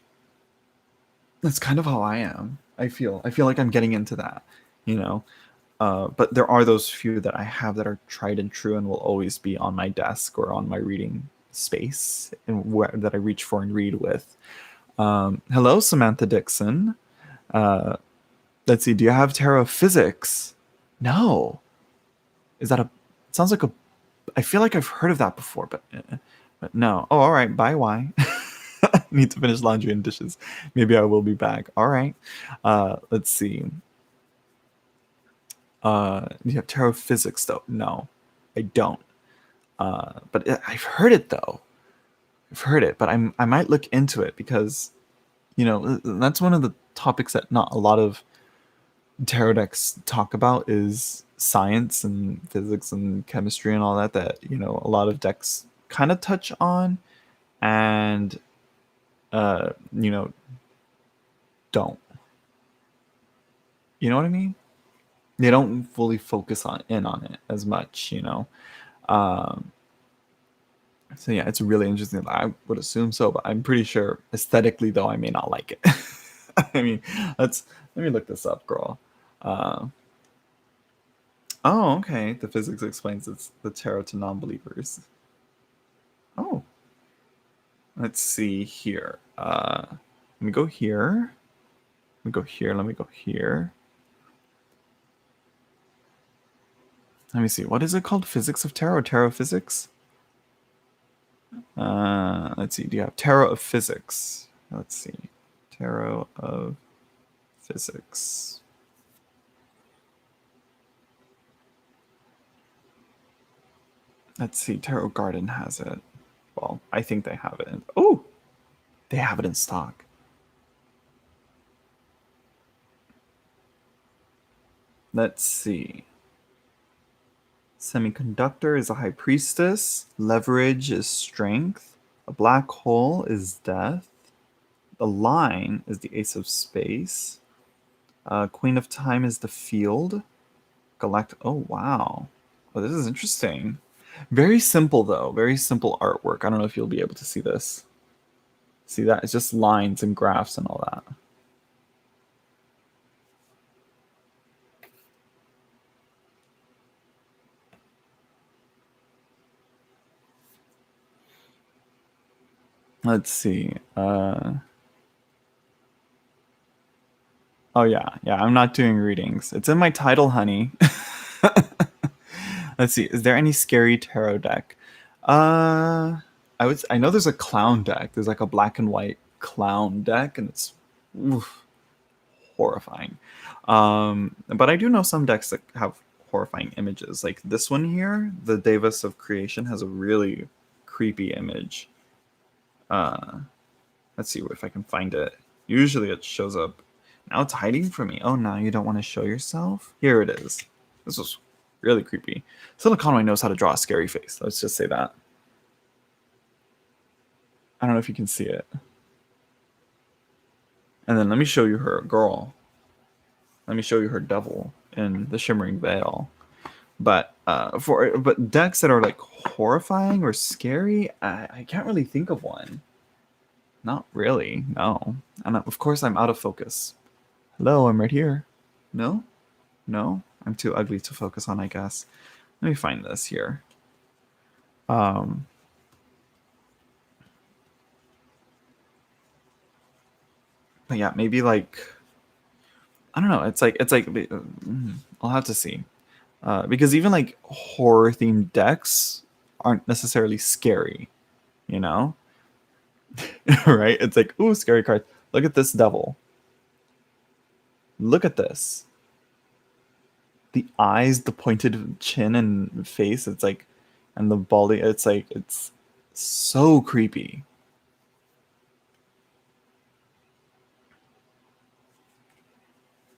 that's kind of how I am. I feel like I'm getting into that, you know. But there are those few that I have that are tried and true and will always be on my desk or on my reading space and where that I reach for and read with. Hello, Samantha Dixon. Uh, let's see. Do you have Tarot of Physics? No. Is that a? It sounds like a. I feel like I've heard of that before, but no. Oh, all right. Bye. Why? Need to finish laundry and dishes. Maybe I will be back. All right. Let's see. You have Tarot of Physics though? No, I don't. But I've heard it though. I've heard it, but I might look into it because that's one of the topics that not a lot of tarot decks talk about is science and physics and chemistry and all that. That a lot of decks kind of touch on, and uh, you know don't. You know what I mean? They don't fully focus on it as much. Um, So yeah, it's really interesting. I would assume so, but I'm pretty sure aesthetically though I may not like it. I mean, let me look this up, girl. Uh, oh, okay. The physics explains it's the tarot to non-believers. Oh, let's see here. Let me go here. Let me go here. Let me go here. Let me see. What is it called? Physics of Tarot? Tarot Physics? Let's see. Do you have Tarot of Physics? Let's see. Tarot of Physics. Let's see. Tarot Garden has it. Well, I think they have it. Oh, they have it in stock. Let's see. Semiconductor is a high priestess. Leverage is strength. A black hole is death. The line is the ace of space. Queen of time is the field. Oh, wow. Oh, this is interesting. Very simple, though. Very simple artwork. I don't know if you'll be able to see this. See that? It's just lines and graphs and all that. Let's see. Oh yeah. I'm not doing readings. It's in my title, honey. Let's see. Is there any scary tarot deck? Uh, I know there's a clown deck. There's like a black and white clown deck, and it's oof, horrifying. But I do know some decks that have horrifying images. Like this one here, the Davis of Creation has a really creepy image. Uh, let's see if I can find it. Usually it shows up. Now it's hiding from me. Oh, now you don't want to show yourself? Here it is. This was really creepy. Silicon knows how to draw a scary face. Let's just say that. I don't know if you can see it. And then let me show you her girl. Let me show you her devil in the Shimmering Veil. But but decks that are like horrifying or scary, I can't really think of one. Not really, no. And of course I'm out of focus. Hello, I'm right here. No? No? I'm too ugly to focus on, I guess. Let me find this here. But yeah, maybe like I don't know. It's like I'll have to see. Because even like horror themed decks aren't necessarily scary, you know? Right? It's like, ooh, scary card. Look at this devil. Look at this. The eyes, the pointed chin and face, it's like, and the balding, it's like, it's so creepy.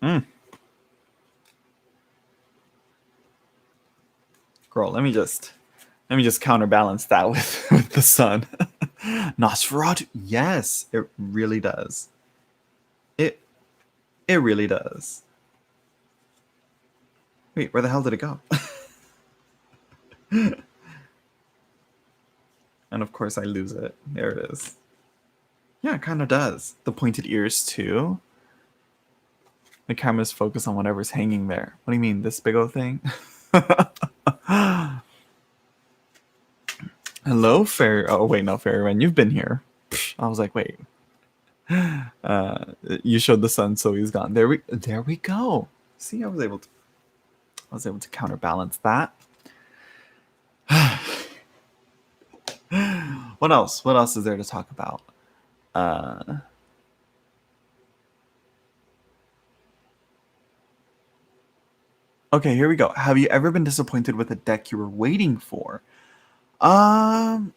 Mm. Girl, let me just counterbalance that with, with the sun. Nosferatu, yes, it really does. It it really does. Wait, where the hell did it go? And of course I lose it. There it is. Yeah, it kind of does. The pointed ears too. The camera's focused on whatever's hanging there. What do you mean, this big old thing? Hello, Fairy. Oh, wait, no, Fairyman. You've been here. I was like, wait. You showed the sun, so he's gone. There we go. See, I was able to counterbalance that. What else? What else is there to talk about? Okay, here we go. Have you ever been disappointed with a deck you were waiting for? Um,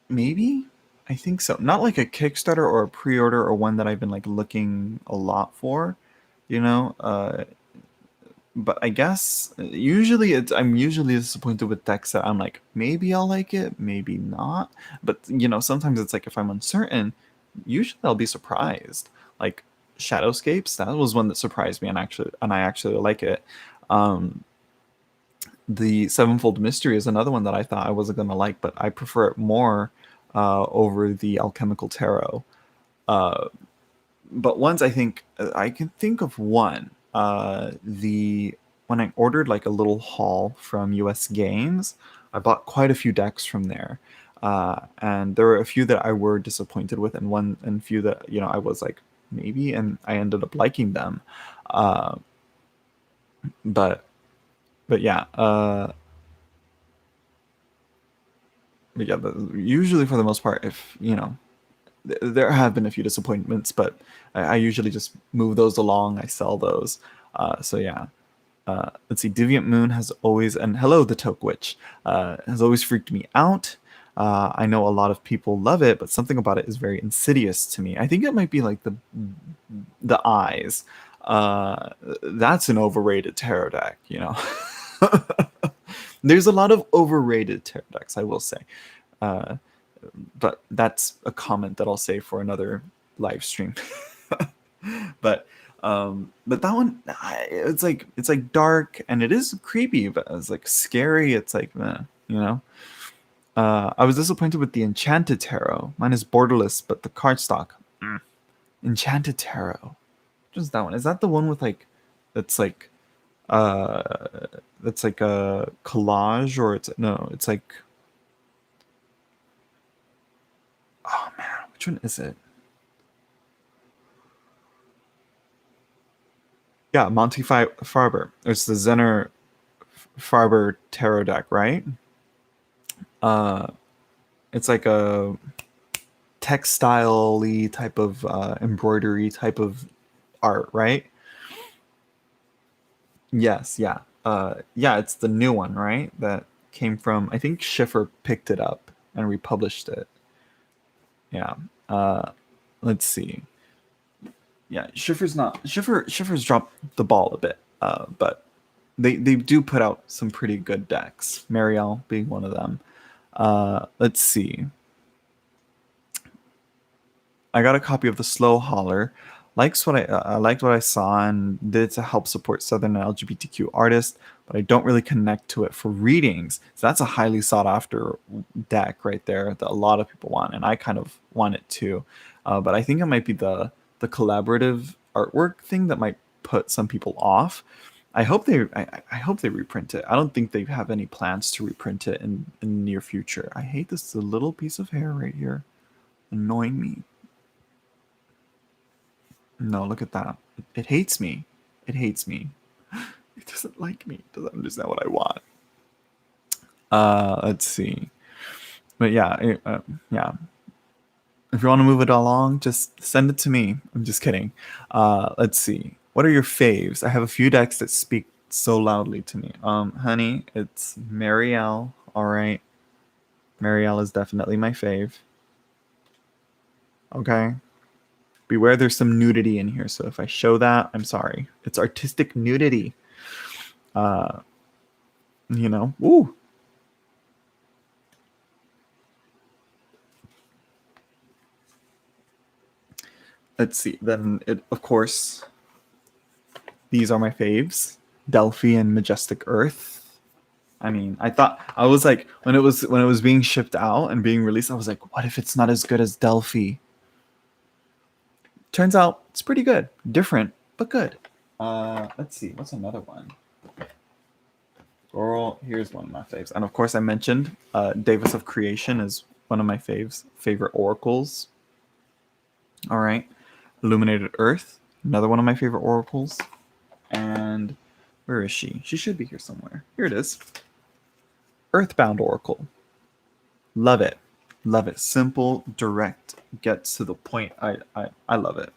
Maybe. I think so. Not like a Kickstarter or a pre-order or one that I've been like looking a lot for, you know. But I guess usually I'm usually disappointed with decks that I'm like maybe I'll like it, maybe not. But sometimes it's like if I'm uncertain, usually I'll be surprised. Like Shadowscapes, that was one that surprised me, and I actually like it. Um, the Sevenfold Mystery is another one that I thought I wasn't gonna like, but I prefer it more over the Alchemical Tarot. Uh, but ones I think I can think of one. The When I ordered like a little haul from US Games, I bought quite a few decks from there. And there were a few that I were disappointed with, and few that I was like maybe, and I ended up liking them. Uh, but but yeah, usually for the most part, if there have been a few disappointments, but I usually just move those along. I sell those. So yeah. Let's see. Deviant Moon has always, and hello, the Toke Witch, has always freaked me out. I know a lot of people love it, but something about it is very insidious to me. I think it might be like the eyes. That's an overrated tarot deck, There's a lot of overrated tarot decks, I will say. Uh, but that's a comment that I'll say for another live stream. But that one, it's like dark and it is creepy, but it's like scary. It's like I was disappointed with the Enchanted Tarot. Mine is borderless, but the cardstock, Enchanted Tarot. What is that one? Is that the one with that's like uh that's like a collage, or it's like, oh man, which one is it? Yeah, Monty Farber. It's the Zener Farber tarot deck, right? Uh, it's like a textile-y type of embroidery type of art, right? Yes, yeah. Yeah, it's the new one, right? That came from, I think Schiffer picked it up and republished it. Yeah. Uh, let's see. Yeah, Schiffer's dropped the ball a bit, but they do put out some pretty good decks. Marielle being one of them. Let's see. I got a copy of the Slow Holler. I liked what I saw and did to help support Southern LGBTQ artists, but I don't really connect to it for readings. So that's a highly sought after deck right there that a lot of people want, and I kind of want it too. But I think it might be the collaborative artwork thing that might put some people off. I hope they reprint it. I don't think they have any plans to reprint it in the near future. I hate this little piece of hair right here, annoying me. No, look at that. It hates me. It hates me. It doesn't like me. It doesn't understand what I want. Let's see. But yeah, yeah. If you want to move it along, just send it to me. I'm just kidding. Let's see. What are your faves? I have a few decks that speak so loudly to me. Honey, it's Marielle. All right. Marielle is definitely my fave. Okay. Beware, there's some nudity in here, so if I show that, I'm sorry. It's artistic nudity. Uh, Ooh. Let's see. Then, of course, these are my faves: Delphi and Majestic Earth. I mean, I was like, when it was being shipped out and being released, I was like, what if it's not as good as Delphi? Turns out it's pretty good. Different, but good. Let's see. What's another one? Girl, here's one of my faves. And of course, I mentioned Davis of Creation is one of my favorite oracles. All right. Illuminated Earth, another one of my favorite oracles. And where is she? She should be here somewhere. Here it is. Earthbound Oracle. Love it. Love it. Simple, direct, gets to the point. I love it.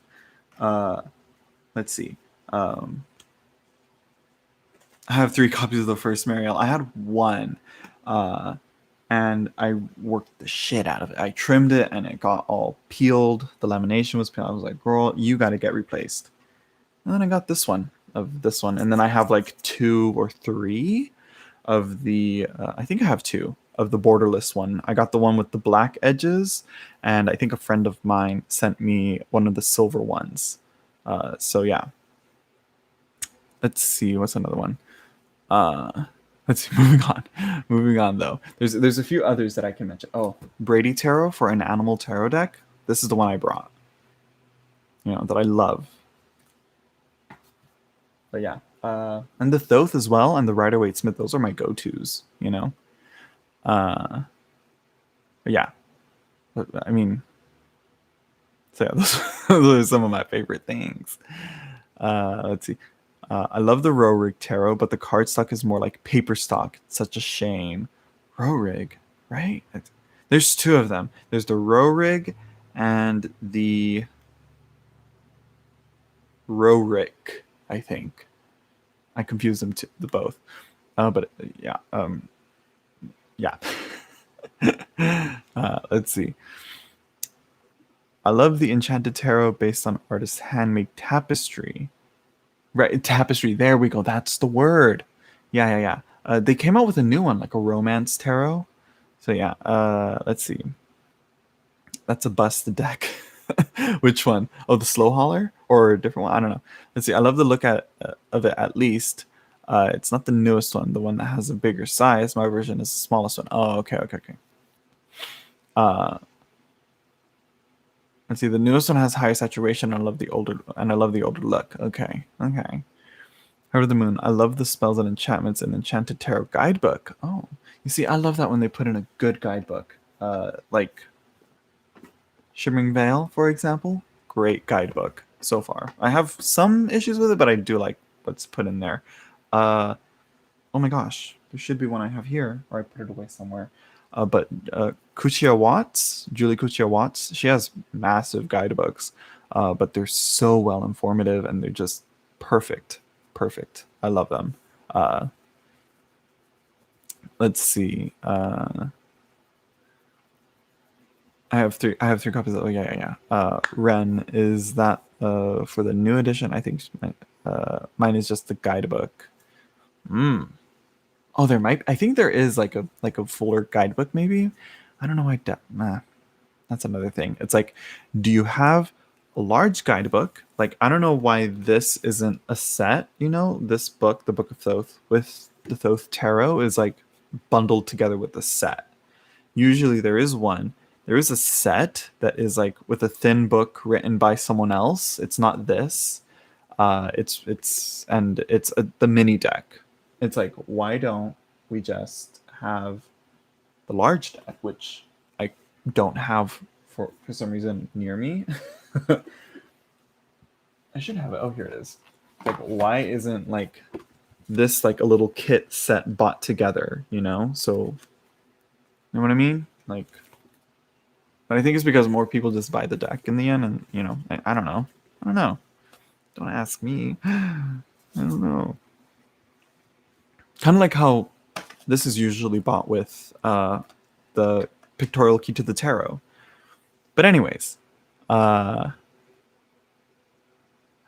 Let's see. I have 3 copies of the first Mariel. I had one, and I worked the shit out of it. I trimmed it, and it got all peeled. The lamination was peeled. I was like, girl, you got to get replaced. And then I got this one, and then I have like 2 or 3 of the. I think I have 2 of the borderless one. I got the one with the black edges, and I think a friend of mine sent me one of the silver ones. So yeah. Let's see, what's another one? Let's see. Moving on though. There's a few others that I can mention. Oh, Brady Tarot for an animal tarot deck. This is the one I brought. That I love. But yeah. And the Thoth as well, and the Rider-Waite-Smith. Those are my go-tos. But yeah. I mean, so yeah, those are some of my favorite things. Let's see. I love the Rorig Tarot, but the cardstock is more like paper stock. It's such a shame. Rorig, right? There's 2 of them. There's the Rorig and the Rorik, I think. I confuse them the both. But yeah. Yeah. Let's see. I love the Enchanted Tarot based on artist's handmade tapestry. Right, tapestry. There we go. That's the word. Yeah. They came out with a new one, like a romance tarot. So yeah. Let's see. That's a busted deck. Which one? Oh, the Slow Hauler or a different one? I don't know. Let's see. I love the look of it. At least, it's not the newest one. The one that has a bigger size. My version is the smallest one. Oh, okay. Let's see. The newest one has higher saturation. I love the older look. Okay. Heart of the Moon. I love the spells and enchantments in Enchanted Tarot guidebook. Oh, you see, I love that when they put in a good guidebook. Like Shimmering Veil, for example. Great guidebook so far. I have some issues with it, but I do like what's put in there. Oh my gosh, there should be one I have here, or I put it away somewhere. But Kuchia Watts, Julie Kuchia Watts, she has massive guidebooks, but they're so well informative and they're just perfect. I love them. Let's see. I have 3 copies of. Oh yeah. Ren, is that for the new edition? I think mine is just the guidebook. Oh, I think there is like a fuller guidebook maybe. I don't know why. That's another thing. It's like, do you have a large guidebook? Like, I don't know why this isn't a set. This book, the Book of Thoth, with the Thoth Tarot, is like bundled together with the set. Usually there is one. There is a set that is like with a thin book written by someone else. It's not this. It's the mini deck. It's like, why don't we just have the large deck, which I don't have for some reason near me. I should have it. Oh, here it is. Like, why isn't like this like a little kit set bought together? So you know what I mean? Like, but I think it's because more people just buy the deck in the end, and I don't know. Don't ask me. I don't know. Kind of like how this is usually bought with the Pictorial Key to the Tarot. But anyways, Heart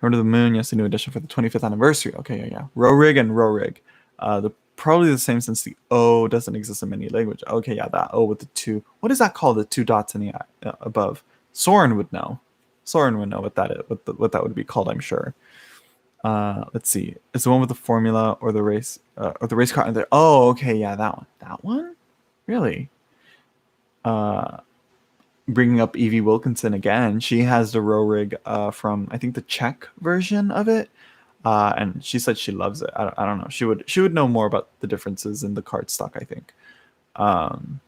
of the Moon, yes, a new edition for the 25th anniversary. Okay, yeah. Rorig and Rorig. Probably the same since the O doesn't exist in many languages. Okay, yeah, that O with the 2. What is that called? The 2 dots in the above. Soren would know. Soren would know what that is. What that would be called, I'm sure. Let's see. It's the one with the formula or the race car. Oh, okay, yeah, that one. That one? Really? Uh, Bringing up Evie Wilkinson again. She has the row rig from I think the Czech version of it. And she said she loves it. I don't know. She would know more about the differences in the card stock, I think. Um,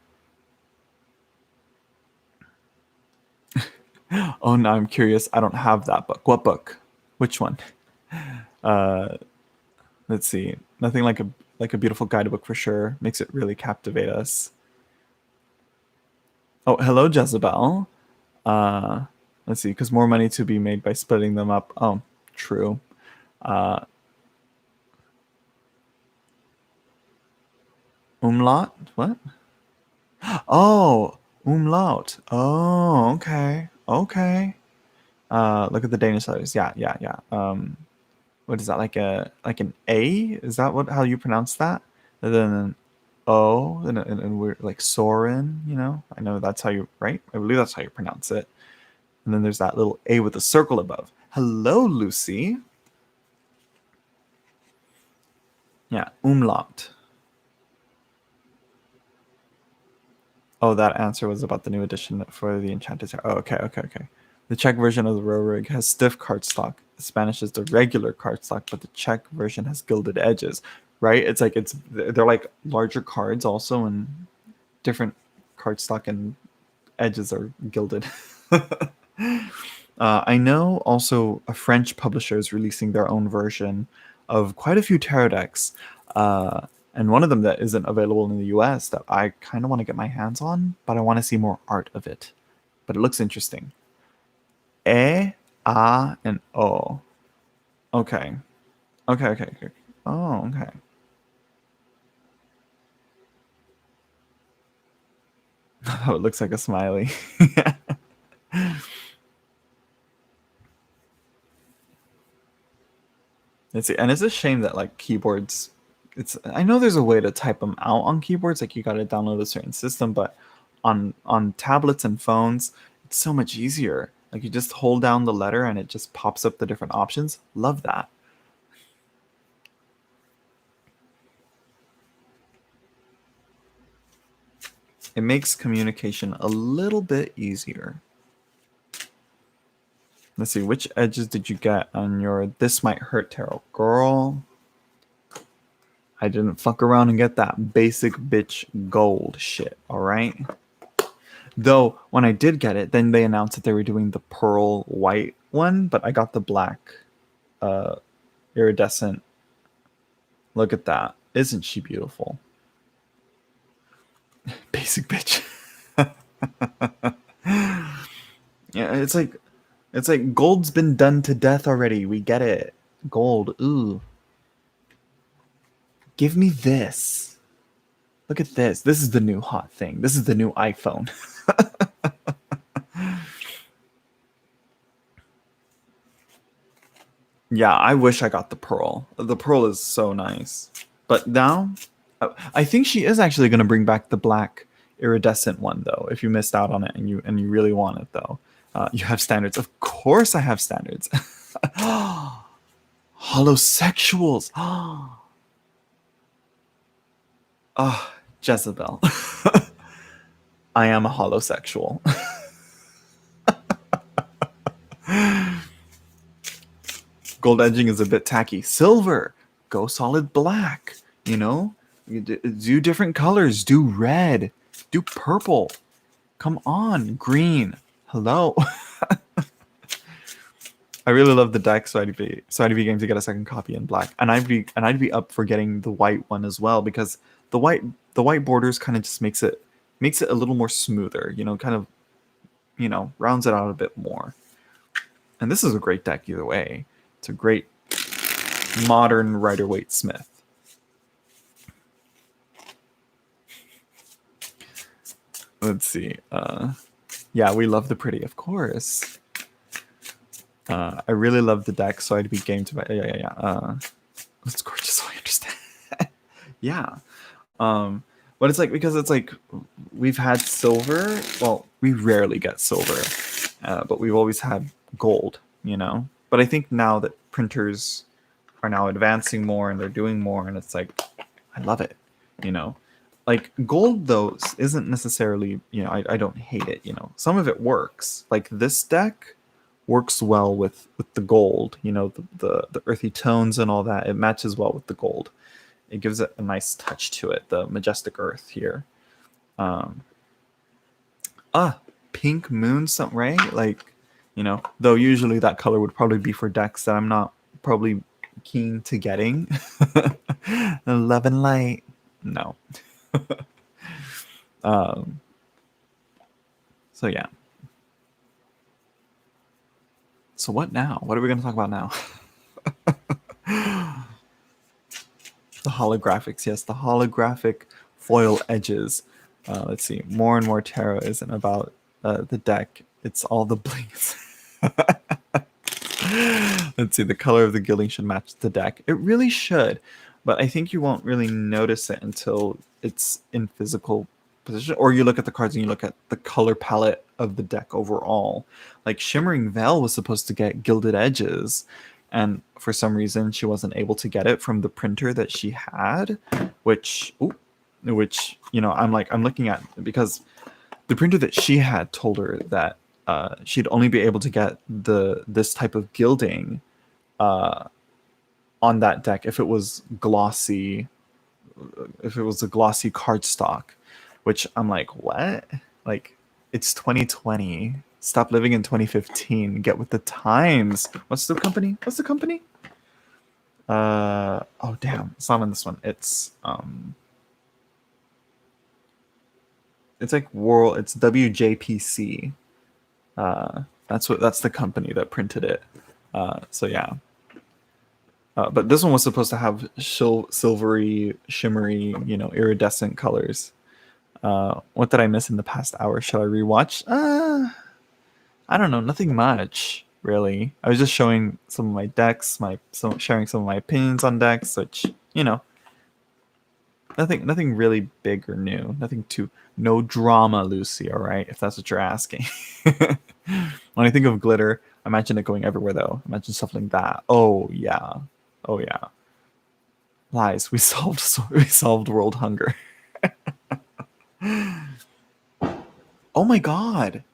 oh, now I'm curious. I don't have that book. What book? Which one? Uh, let's see. Nothing like a beautiful guidebook for sure. Makes it really captivate us. Oh, hello, Jezebel. Uh, let's see. Because more money to be made by splitting them up. Oh, true. Uh, umlaut. What? Oh, umlaut. Oh, okay. Okay. Look at the Danish letters. Yeah, yeah, yeah. What is that? Like an A? Is that what how you pronounce that? And then an O, and we're like Soren. You know, I know that's how you right. I believe that's how you pronounce it. And then there's that little A with a circle above. Hello, Lucy. Yeah, umlaut. Oh, that answer was about the new edition for the Enchanted Terra. Oh, okay, okay, okay. The Czech version of the row rig has stiff cardstock. The Spanish is the regular cardstock, but the Czech version has gilded edges. Right? It's like they're like larger cards also, and different cardstock and edges are gilded. I know also a French publisher is releasing their own version of quite a few tarot decks. And one of them that isn't available in the US that I kind of want to get my hands on, but I want to see more art of it. But it looks interesting. E, A, and O. Okay. Okay, okay, okay. Oh, okay. Oh, it looks like a smiley. And it's a shame that like keyboards I know there's a way to type them out on keyboards, like you got to download a certain system, but on tablets and phones, it's so much easier. Like you just hold down the letter and it just pops up the different options. Love that. It makes communication a little bit easier. Let's see, which edges did you get on your This Might Hurt tarot? Girl, I didn't fuck around and get that basic bitch gold shit, alright? Though, when I did get it, then they announced that they were doing the pearl white one, but I got the black uh, iridescent. Look at that. Isn't she beautiful? Basic bitch. Yeah, it's like gold's been done to death already. We get it. Gold. Ooh. Give me this. Look at this. This is the new hot thing. This is the new iPhone. Yeah, I wish I got the pearl. The pearl is so nice. But now, I think she is actually going to bring back the black iridescent one, though. If you missed out on it and you really want it, though, you have standards. Of course, I have standards. Holosexuals. Oh, Jezebel. I am a holosexual. Gold edging is a bit tacky. Silver, go solid black. You know, you do different colors. Do red. Do purple. Come on, green. Hello. I really love the deck, so I'd be game to get a second copy in black, and I'd be up for getting the white one as well, because the white borders kind of just makes it a little more smoother. You know, kind of rounds it out a bit more. And this is a great deck either way. It's a great modern Rider-Waite Smith. Let's see. Yeah, we love the pretty, of course. I really love the deck, so I'd be game to buy. Yeah. It's gorgeous, so I understand. Yeah. But it's like, because it's like we've had silver. Well, we rarely get silver, but we've always had gold. But I think now that printers are now advancing more and they're doing more, and it's like, I love it, you know. Like gold though isn't necessarily, you know, I don't hate it, you know. Some of it works. Like this deck works well with the gold, you know, the earthy tones and all that. It matches well with the gold. It gives it a nice touch to it, the majestic earth here. Um Pink moon, something, right? Like, you know, though usually that color would probably be for decks that I'm not probably keen to getting. Love and light. No. So yeah. So what now? What are we going to talk about now? The holographics, yes, the holographic foil edges. Let's see. More and more tarot isn't about the deck. It's all the blinks. Let's see. The color of the gilding should match the deck. It really should, but I think you won't really notice it until it's in physical position, or you look at the cards and you look at the color palette of the deck overall. Like Shimmering Veil was supposed to get gilded edges, and for some reason she wasn't able to get it from the printer that she had, which you know, I'm looking at, because the printer that she had told her that she'd only be able to get this type of gilding on that deck if it was glossy, if it was a glossy cardstock, which I'm like, what? Like, it's 2020. Stop living in 2015. Get with the times. What's the company? Oh damn, it's not on this one. It's like World. It's WJPC. That's the company that printed it. So yeah. But this one was supposed to have silvery, shimmery, you know, iridescent colors. What did I miss in the past hour? Should I rewatch? I don't know. Nothing much, really. I was just showing some of my decks, sharing some of my opinions on decks, which, you know, nothing really big or new. No drama, Lucy. All right, if that's what you're asking. When I think of glitter, I imagine it going everywhere, though. Imagine stuff like that. Oh yeah. Lies. We solved world hunger. Oh my god.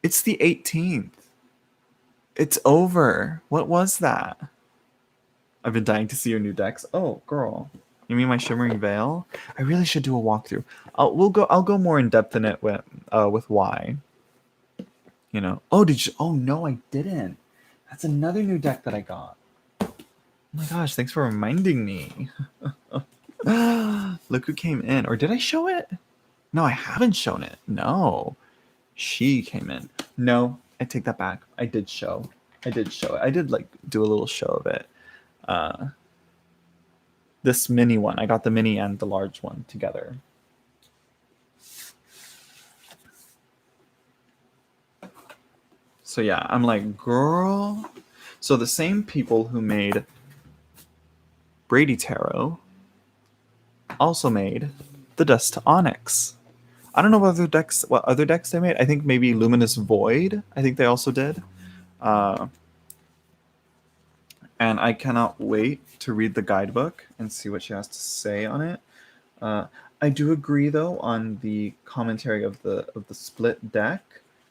It's the 18th. It's over. What was that? I've been dying to see your new decks. Oh, girl. You mean my Shimmering Veil? I really should do a walkthrough. I'll go more in depth in it with why. You know. Oh, did you? Oh no, I didn't. That's another new deck that I got. Oh my gosh, thanks for reminding me. Look who came in. Or did I show it? No, I haven't shown it. No. She came in. No, I take that back. I did show it. I did like do a little show of it. This mini one. I got the mini and the large one together. So yeah, I'm like, girl. So the same people who made Brady Tarot also made the Dust to Onyx. I don't know what other decks they made. I think maybe Luminous Void. I think they also did. And I cannot wait to read the guidebook and see what she has to say on it. I do agree though on the commentary of the split deck.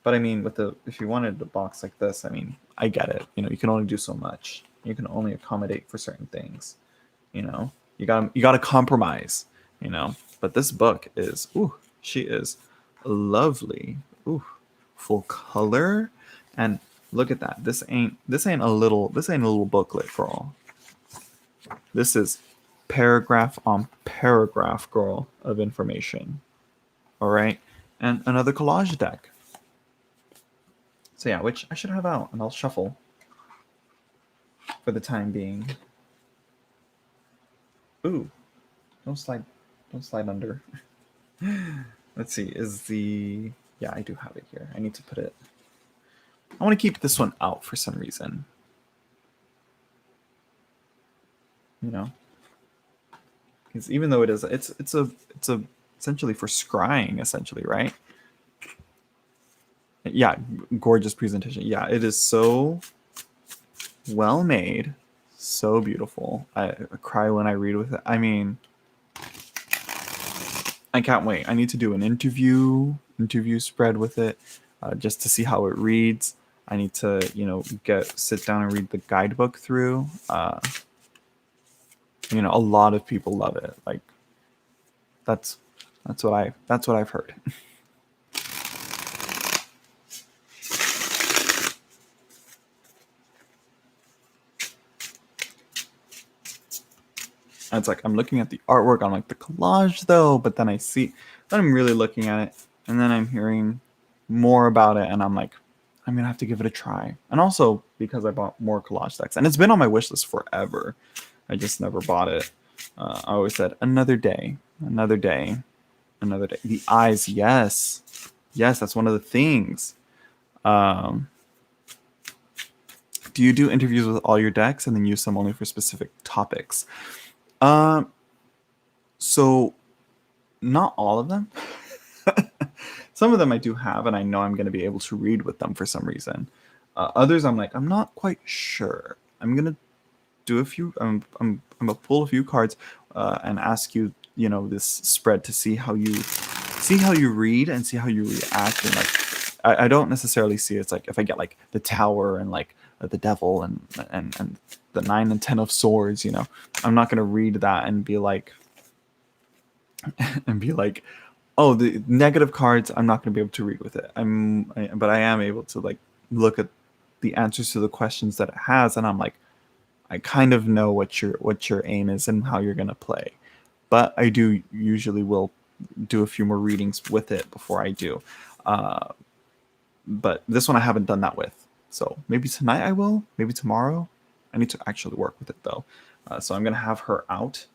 But I mean, if you wanted a box like this, I mean, I get it. You know, you can only do so much. You can only accommodate for certain things. You know, you gotta compromise. You know, but this book is, she is lovely. Full color, and look at that. This ain't a little booklet, girl. This is paragraph on paragraph, girl, of information. All right, and another collage deck. So yeah, which I should have out, and I'll shuffle for the time being. Ooh, don't slide under. Let's see, yeah, I do have it here. I need to put it. I want to keep this one out for some reason. You know, because even though it's essentially for scrying, essentially, right? Yeah, gorgeous presentation. Yeah, it is so well made, So beautiful. I cry when I read with it. I mean, I can't wait. I need to do an interview spread with it, just to see how it reads. I need to, get sit down and read the guidebook through. A lot of people love it. Like that's that's what I've heard. And it's like I'm looking at the artwork on like the collage though, but then then I'm really looking at it, and then I'm hearing more about it, and I'm like, I'm gonna have to give it a try. And also because I bought more collage decks, and it's been on my wish list forever. I just never bought it. I always said another day, another day, another day. The eyes, yes, yes, that's one of the things. Um, do you do interviews with all your decks and then use them only for specific topics? Um, so not all of them. Some of them I do have, and I know I'm going to be able to read with them for some reason. Others I'm like, I'm not quite sure. I'm gonna do a few. I'm gonna pull a few cards, and ask you, this spread to see how you read and see how you react. And like, I don't necessarily see it's like if I get like the Tower and like the Devil and the 9 and 10 of Swords. I'm not gonna read that and be like, oh, the negative cards, I'm not going to be able to read with it. But I am able to like look at the answers to the questions that it has, and I'm like, I kind of know what your aim is and how you're going to play. But I do usually will do a few more readings with it before I do. Uh, but this one I haven't done that with. So maybe tonight I will. Maybe tomorrow. I need to actually work with it though. So I'm going to have her out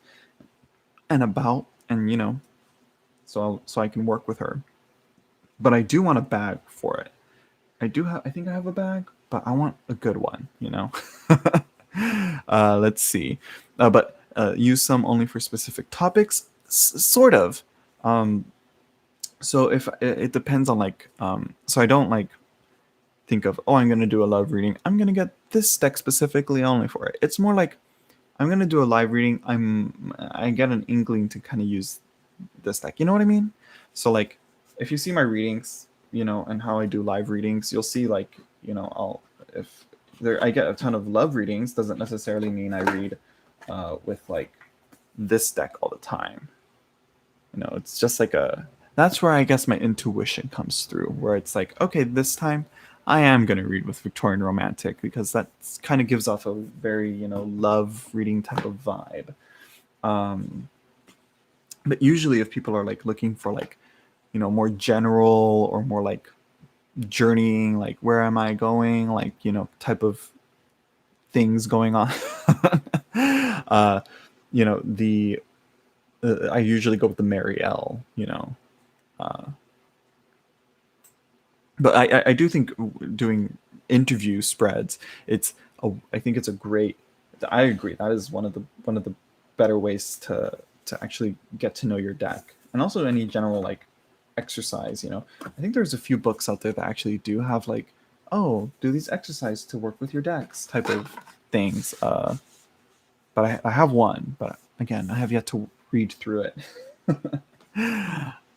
and about, and so I can work with her. But I do want a bag for it. I think I have a bag, but I want a good one. Let's see. But use some only for specific topics, sort of. Um, so if it depends on like, so I don't like think of, oh, I'm gonna do a love reading. I'm gonna get this deck specifically only for it. It's more like I'm gonna do a live reading. I get an inkling to kind of use this deck. You know what I mean? So like, if you see my readings, and how I do live readings, you'll see like, I'll if I get a ton of love readings, doesn't necessarily mean I read with like this deck all the time. It's just like that's where I guess my intuition comes through, where it's like, okay, this time I am going to read with Victorian Romantic because that kind of gives off a very, love reading type of vibe. But usually if people are like looking for like, more general or more like journeying, like where am I going, like, type of things going on, the I usually go with the Marielle, but I do think doing interview spreads, I think it's a great. I agree. That is one of the better ways to actually get to know your deck, and also any general like exercise. I think there's a few books out there that actually do have like, oh, do these exercises to work with your decks type of things. But I have one, but again, I have yet to read through it.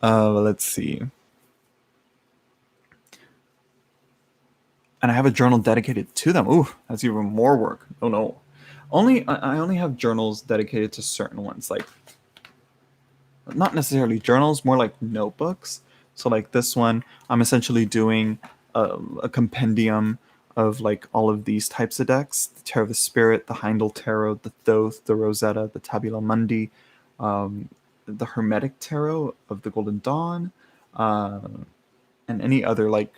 Let's see. And I have a journal dedicated to them. Ooh, that's even more work. Oh no. I only have journals dedicated to certain ones, like not necessarily journals, more like notebooks. So like this one, I'm essentially doing a compendium of like all of these types of decks: the Tarot of the Spirit, the Heimdall Tarot, the Thoth, the Rosetta, the Tabula Mundi, um, the Hermetic Tarot of the Golden Dawn, uh, and any other like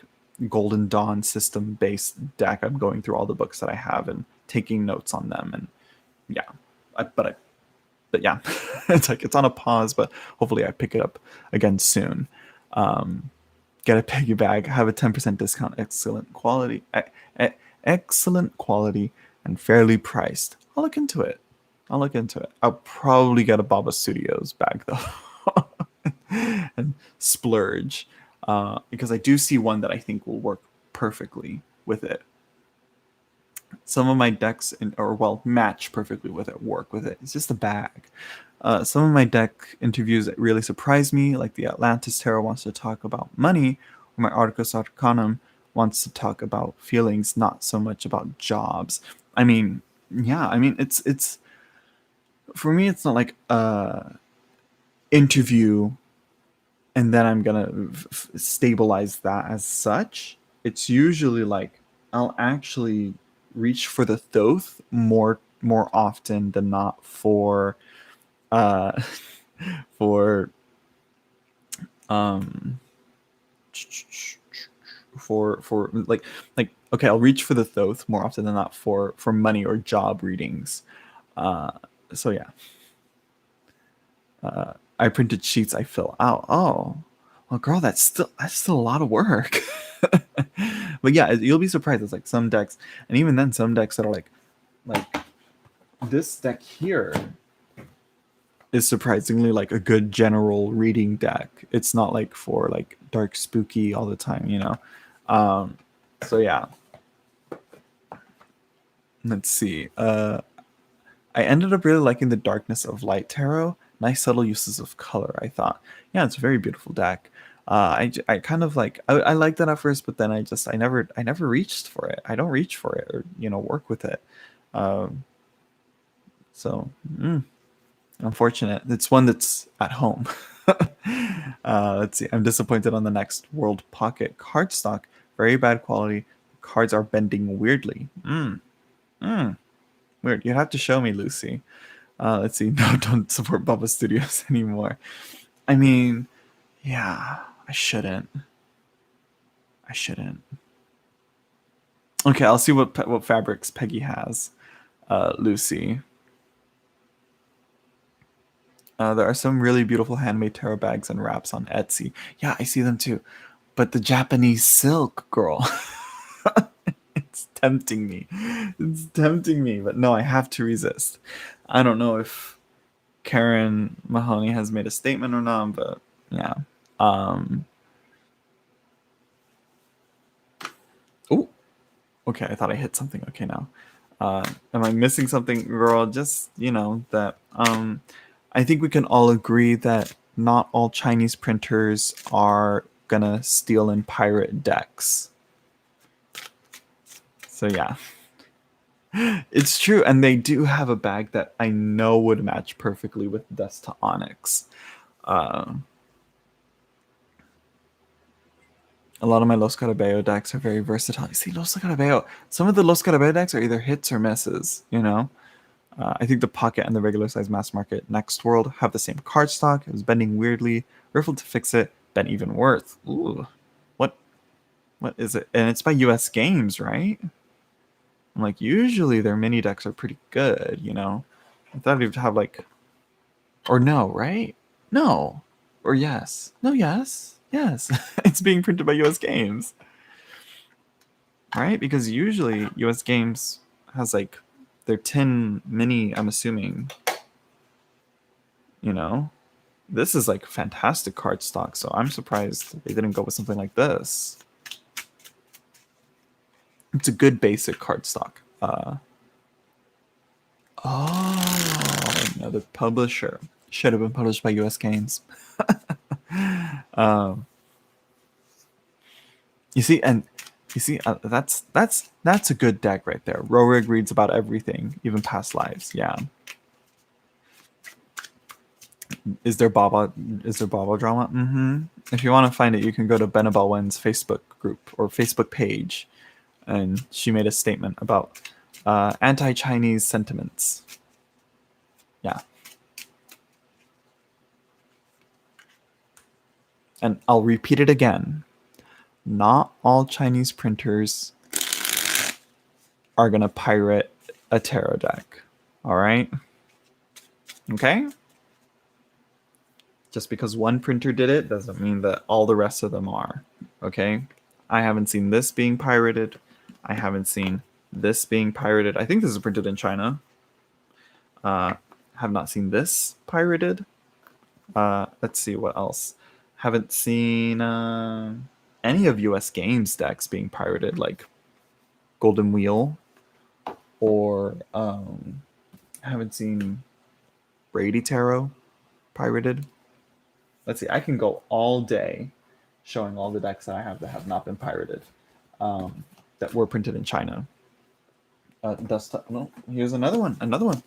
Golden Dawn system based deck. I'm going through all the books that I have and taking notes on them. And yeah, but yeah, it's like it's on a pause, but hopefully I pick it up again soon. Um, get a piggy bag, have a 10% discount, excellent quality, and fairly priced. I'll look into it. I'll probably get a Baba Studios bag though, and splurge, because I do see one that I think will work perfectly with it. some of my decks, match perfectly with it, work with it. It's just a bag. Some of my deck interviews that really surprised me, like the Atlantis Tarot wants to talk about money, or my Arcus Arcanum wants to talk about feelings, not so much about jobs. I mean, yeah, I mean it's for me, it's not like interview and then I'm gonna stabilize that as such. It's usually like I'll actually reach for the thoth more often than not uh for um for like okay, I'll reach for the thoth more often than not for money or job readings. uh so yeah. I printed sheets I fill out. Oh, well, girl, that's still a lot of work. But yeah, you'll be surprised. It's like some decks, and even then, some decks that are like this deck here is surprisingly like a good general reading deck. It's not like for like dark spooky all the time, you know. So yeah, let's see. I ended up really liking the Darkness of Light Tarot. Nice subtle uses of color, I thought. Yeah, it's a very beautiful deck. I kind of like I liked that at first, but then I never reached for it. I don't reach for it or work with it. Um, so unfortunate. It's one that's at home. Let's see. I'm disappointed on the next World Pocket cardstock. Very bad quality. Cards are bending weirdly. Weird. You have to show me, Lucy. Let's see. No, don't support Bubba Studios anymore. I mean, yeah, I shouldn't. I shouldn't. Okay, I'll see what fabrics Peggy has. Lucy. There are some really beautiful handmade tarot bags and wraps on Etsy. Yeah, I see them too. But the Japanese silk, girl. It's tempting me. It's tempting me, but no, I have to resist. I don't know if Karen Mahoney has made a statement or not, but yeah. Um, oh, okay. I thought I hit something. Okay, now. Am I missing something, girl? Just that. I think we can all agree that not all Chinese printers are gonna steal and pirate decks. So yeah, it's true, and they do have a bag that I know would match perfectly with Dust to Onyx. Uh, a lot of my Los Carabeo decks are very versatile. You see, Los Carabeo, some of the Los Carabeo decks are either hits or misses, I think the Pocket and the regular size mass market Next World have the same card stock. It was bending weirdly. Riffled to fix it. Bent even worse. Ooh. What what is it? And it's by US Games, right? I'm like, usually their mini decks are pretty good, I thought you'd have like, or no, right? No. Or yes. No, yes. Yes. It's being printed by US Games. Right? Because usually US Games has like their 10 mini, I'm assuming, this is like fantastic card stock, so I'm surprised they didn't go with something like this. It's a good basic card stock. Another publisher. Should have been published by US Games. You see, that's a good deck right there. Rorig reads about everything, even past lives. Yeah. Is there Baba drama? If you want to find it, you can go to Benabel Wen's Facebook group or Facebook page, and she made a statement about anti-Chinese sentiments. Yeah. And I'll repeat it again. Not all Chinese printers are going to pirate a tarot deck. All right? Okay? Just because one printer did it doesn't mean that all the rest of them are. Okay? I haven't seen this being pirated. I haven't seen this being pirated. I think this is printed in China. Have not seen this pirated. Let's see what else. Haven't seen any of US Games decks being pirated, like Golden Wheel. or I haven't seen Brady Tarot pirated. Let's see, I can go all day showing all the decks that I have that have not been pirated, that were printed in China. Desktop. No, here's another one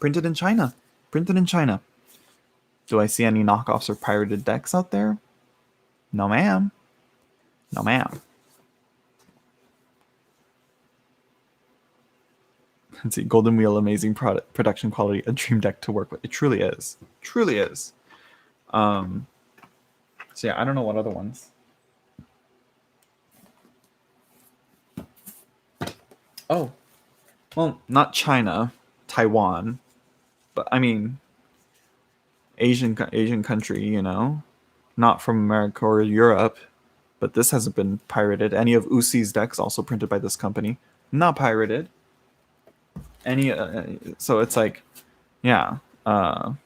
printed in China. Printed in China. Do I see any knockoffs or pirated decks out there? No, ma'am. No, ma'am. Let's see. Golden Wheel, amazing production quality, a dream deck to work with. It truly is. Truly is. So yeah, I don't know what other ones. Oh, well, not China, Taiwan, but I mean, Asian country, you know, not from America or Europe. But this hasn't been pirated. Any of Usi's decks also printed by this company, not pirated. Any, so it's like, yeah. The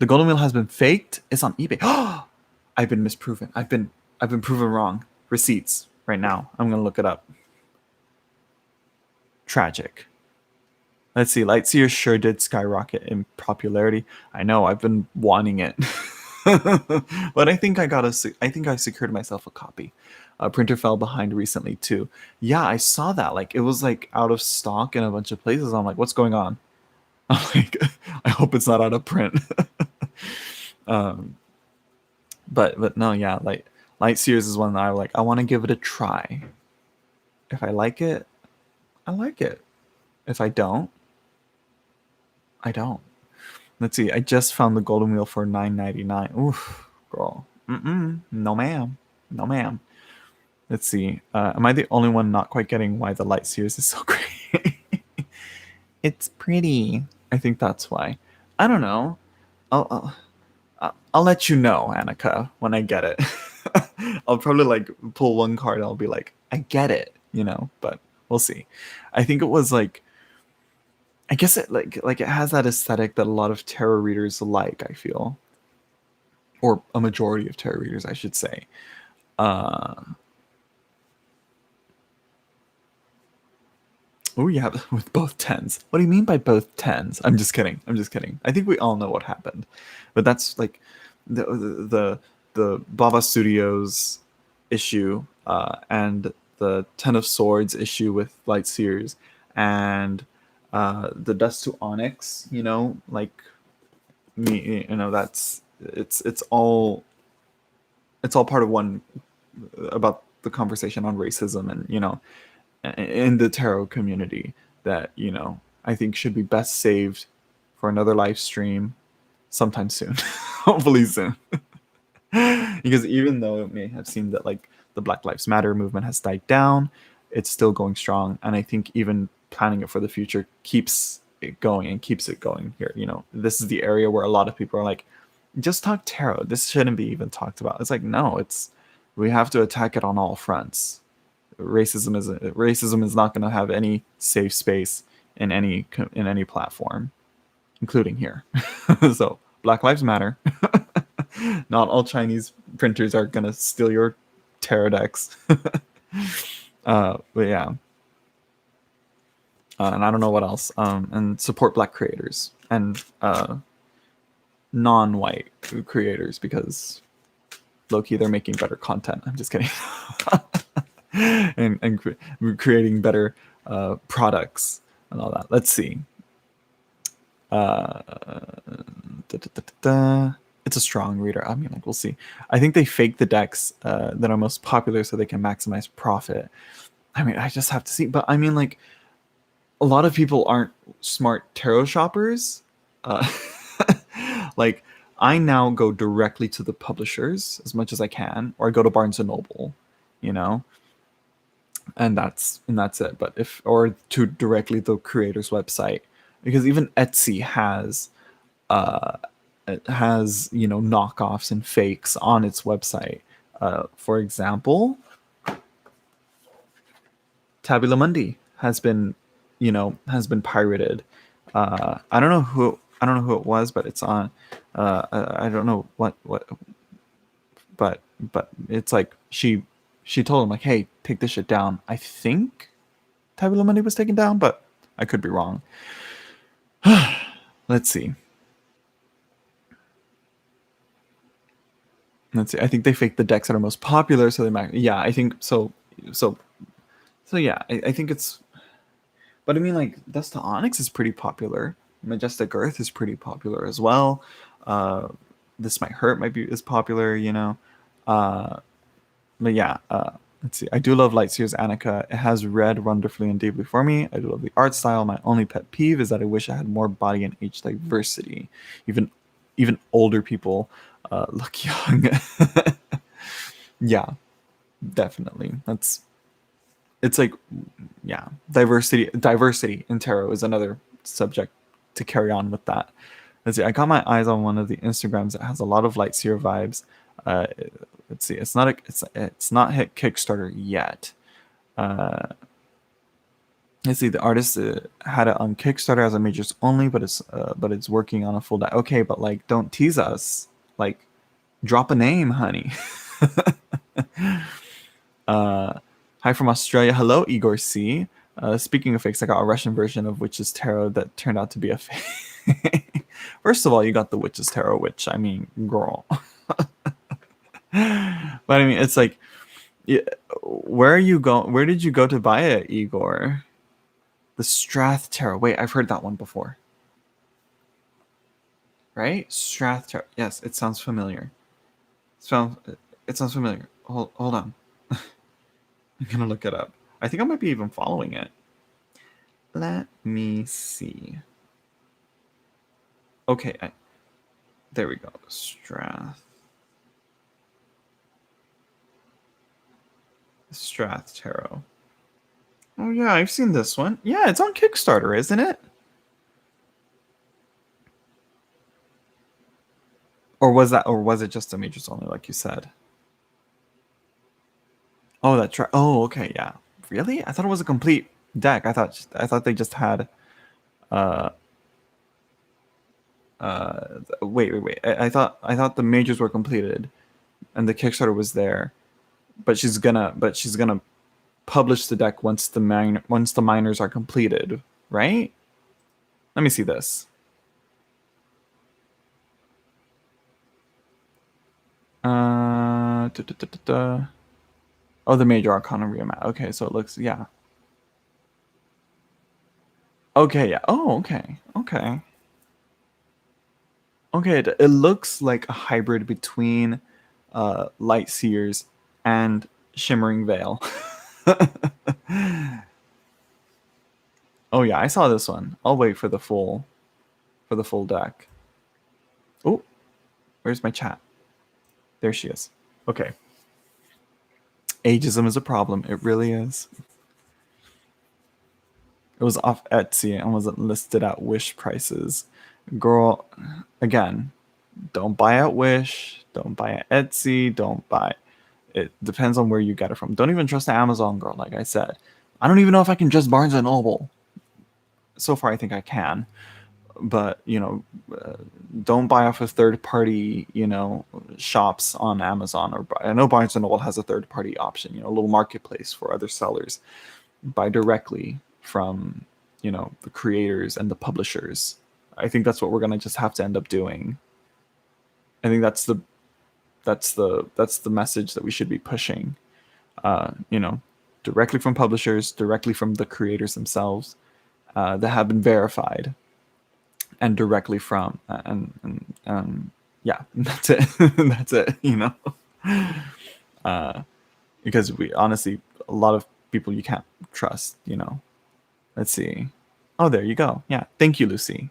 Golden Wheel has been faked. It's on eBay. I've been misproven. I've been proven wrong. Receipts right now. I'm gonna look it up. Tragic. Let's see. Lightseer sure did skyrocket in popularity. I know. I've been wanting it, but I think I secured myself a copy. A printer fell behind recently too. Yeah, I saw that. Like it was like out of stock in a bunch of places. I'm like, what's going on? I'm like, I hope it's not out of print. But no, yeah, like Lightseers is one that I like. I want to give it a try. If I like it, I like it. If I don't, I don't. Let's see. I just found the Golden Wheel for $9.99. Oof, girl. No, ma'am. No, ma'am. Let's see. Am I the only one not quite getting why the Lightseers is so great? It's pretty. I think that's why. I don't know. I'll let you know, Annika, when I get it. I'll probably like pull one card and I'll be like, I get it, you know, but we'll see. I think it was like, I guess it like it has that aesthetic that a lot of tarot readers like, I feel. Or a majority of tarot readers, I should say. Uh Oh yeah, with both tens. What do you mean by both tens? I'm just kidding. I'm just kidding. I think we all know what happened, but that's like the Bava Studios issue, and the Ten of Swords issue with Lightseers, and the Dust to Onyx. You know, like me. You know, that's it's all part of one, about the conversation on racism, and you know, in the tarot community, that you know I think should be best saved for another live stream sometime soon. Hopefully soon. Because even though it may have seemed that like the Black Lives Matter movement has died down, it's still going strong, and I think even planning it for the future keeps it going and keeps it going here. You know, this is the area where a lot of people are like, just talk tarot, this shouldn't be even talked about. It's like, no, it's, we have to attack it on all fronts. Racism is not going to have any safe space in any platform, including here. So Black Lives Matter. Not all Chinese printers are going to steal your tarot decks. But yeah. And I don't know what else. And support Black creators and non-white creators, because low-key they're making better content. I'm just kidding. and creating better products and all that. Let's see. It's a strong reader. I mean, like, we'll see. I think they fake the decks that are most popular so they can maximize profit. I mean, I just have to see. But I mean, like, a lot of people aren't smart tarot shoppers. Like, I now go directly to the publishers as much as I can, or I go to Barnes and Noble, you know, and that's it. But if, or to directly the creator's website, because even Etsy has you know, knockoffs and fakes on its website. For example, Tabula Mundi has been, you know, pirated. I don't know who it was, but it's on. I don't know what, but it's like she told him like, hey, take this shit down. I think type of money was taken down, but I could be wrong. Let's see. Let's see. I think they faked the decks that are most popular, so they might. Yeah, I think so. So, so yeah, I think it's. But I mean, like, Dust to Onyx is pretty popular. Majestic Earth is pretty popular as well. Uh, this Might Hurt might be is popular, you know. Uh, but yeah, let's see. I do love Lightseer's Annika. It has read wonderfully and deeply for me. I do love the art style. My only pet peeve is that I wish I had more body and age diversity. Even older people look young. Yeah, definitely. It's like, yeah, diversity in tarot is another subject to carry on with that. Let's see. I got my eyes on one of the Instagrams that has a lot of Lightseer vibes. Uh, let's see. It's not hit Kickstarter yet. Let's see. The artist had it on Kickstarter as a majors only, but it's working on a full deck. Okay, but like, don't tease us. Like, drop a name, honey. Hi from Australia. Hello, Igor C. Speaking of fakes, I got a Russian version of Witch's Tarot that turned out to be a fake. First of all, you got the Witch's Tarot, which, I mean, girl. But I mean, it's like, yeah, where are you going? Where did you go to buy it, Igor? The Strath Tarot. Wait, I've heard that one before. Right? Strath Tarot. Yes, it sounds familiar. It sounds familiar. Hold on. I'm gonna look it up. I think I might be even following it. Let me see. Okay, there we go. Strath Tarot. Oh yeah, I've seen this one. Yeah, it's on Kickstarter, isn't it? Or was it just a majors only, like you said? Oh, that's right. Oh, okay, yeah. Really? I thought it was a complete deck. I thought they just had uh wait. I thought the majors were completed and the Kickstarter was there. But she's gonna publish the deck once the minors are completed, right? Let me see this. Da, da, da, da, da. Oh, the Major Arcana remat. Okay, so it looks, yeah. Okay, yeah. Oh, okay. Okay. Okay, it looks like a hybrid between Light Seers and Shimmering Veil. Oh yeah, I saw this one. I'll wait for the full deck. Oh, where's my chat? There she is. Okay. Ageism is a problem. It really is. It was off Etsy and wasn't listed at Wish prices. Girl, again, don't buy at Wish. Don't buy at Etsy. Don't buy. It depends on where you get it from. Don't even trust Amazon, girl. Like I said, I don't even know if I can trust Barnes and Noble. So far, I think I can, but don't buy off of third-party, shops on Amazon. Or I know Barnes and Noble has a third-party option, a little marketplace for other sellers. Buy directly from, the creators and the publishers. I think that's what we're gonna just have to end up doing. I think that's the message that we should be pushing. Directly from publishers, directly from the creators themselves, that have been verified, and directly from yeah, that's it. That's it. Because we honestly, a lot of people you can't trust. Let's see. Oh, there you go. Yeah, thank you, Lucy.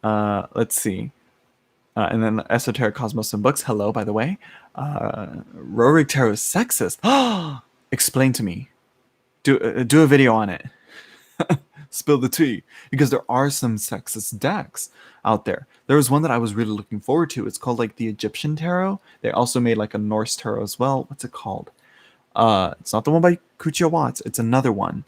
Let's see. And then Esoteric Cosmos and Books. Hello, by the way. Rorik Tarot is sexist. Explain to me. Do a video on it. Spill the tea, because there are some sexist decks out there. There was one that I was really looking forward to. It's called like the Egyptian Tarot. They also made like a Norse Tarot as well. What's it called? It's not the one by Kuchia Watts. It's another one.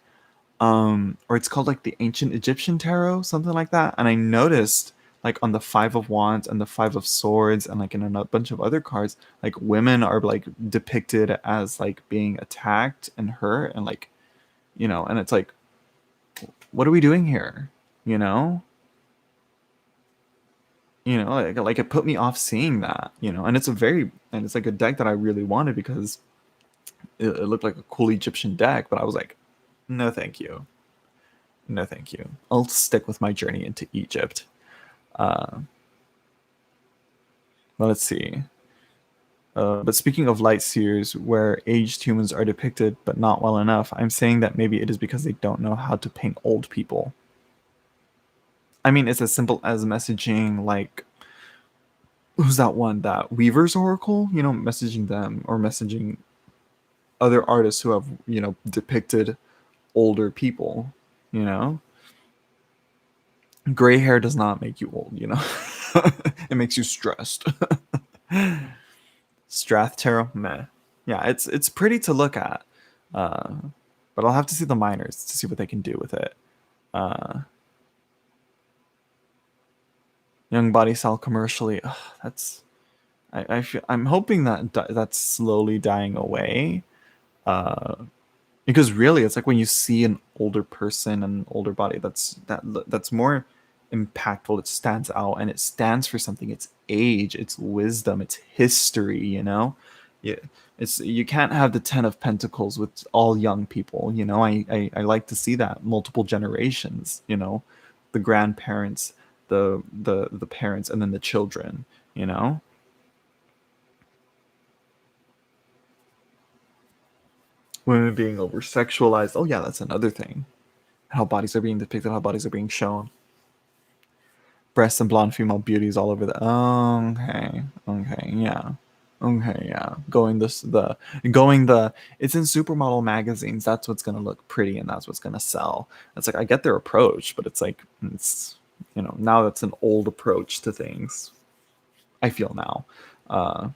Or it's called like the Ancient Egyptian Tarot, something like that. And I noticed like on the Five of Wands and the Five of Swords and like in a bunch of other cards, like women are like depicted as like being attacked and hurt and like, and it's like, what are we doing here? You know, like it put me off seeing that. And it's like a deck that I really wanted because it looked like a cool Egyptian deck, but I was like, no, thank you, no, thank you. I'll stick with my journey into Egypt. Uh, well, let's see. But speaking of light seers, where aged humans are depicted but not well enough, I'm saying that maybe it is because they don't know how to paint old people. I mean, it's as simple as messaging, like, who's that one? That Weaver's Oracle? Messaging them or messaging other artists who have, depicted older people, you know? Gray hair does not make you old. It makes you stressed. Strath Tarot, meh. Yeah, it's pretty to look at. Uh, but I'll have to see the minors to see what they can do with it. Uh, Young body cell commercially, ugh, that's I'm hoping that that's slowly dying away. Uh, because really, it's like when you see an older person and an older body, that's more impactful. It stands out, and it stands for something. It's age, it's wisdom, it's history. Yeah, you can't have the 10 of Pentacles with all young people. I like to see that multiple generations. The grandparents, the parents, and then the children. You know. Women being over sexualized. Oh yeah, that's another thing. How bodies are being depicted, how bodies are being shown. Breasts and blonde female beauties all over the. Oh, okay, okay, yeah, okay, yeah. Going the. It's in supermodel magazines. That's what's gonna look pretty, and that's what's gonna sell. It's like I get their approach, but it's like now that's an old approach to things. I feel now. Uh,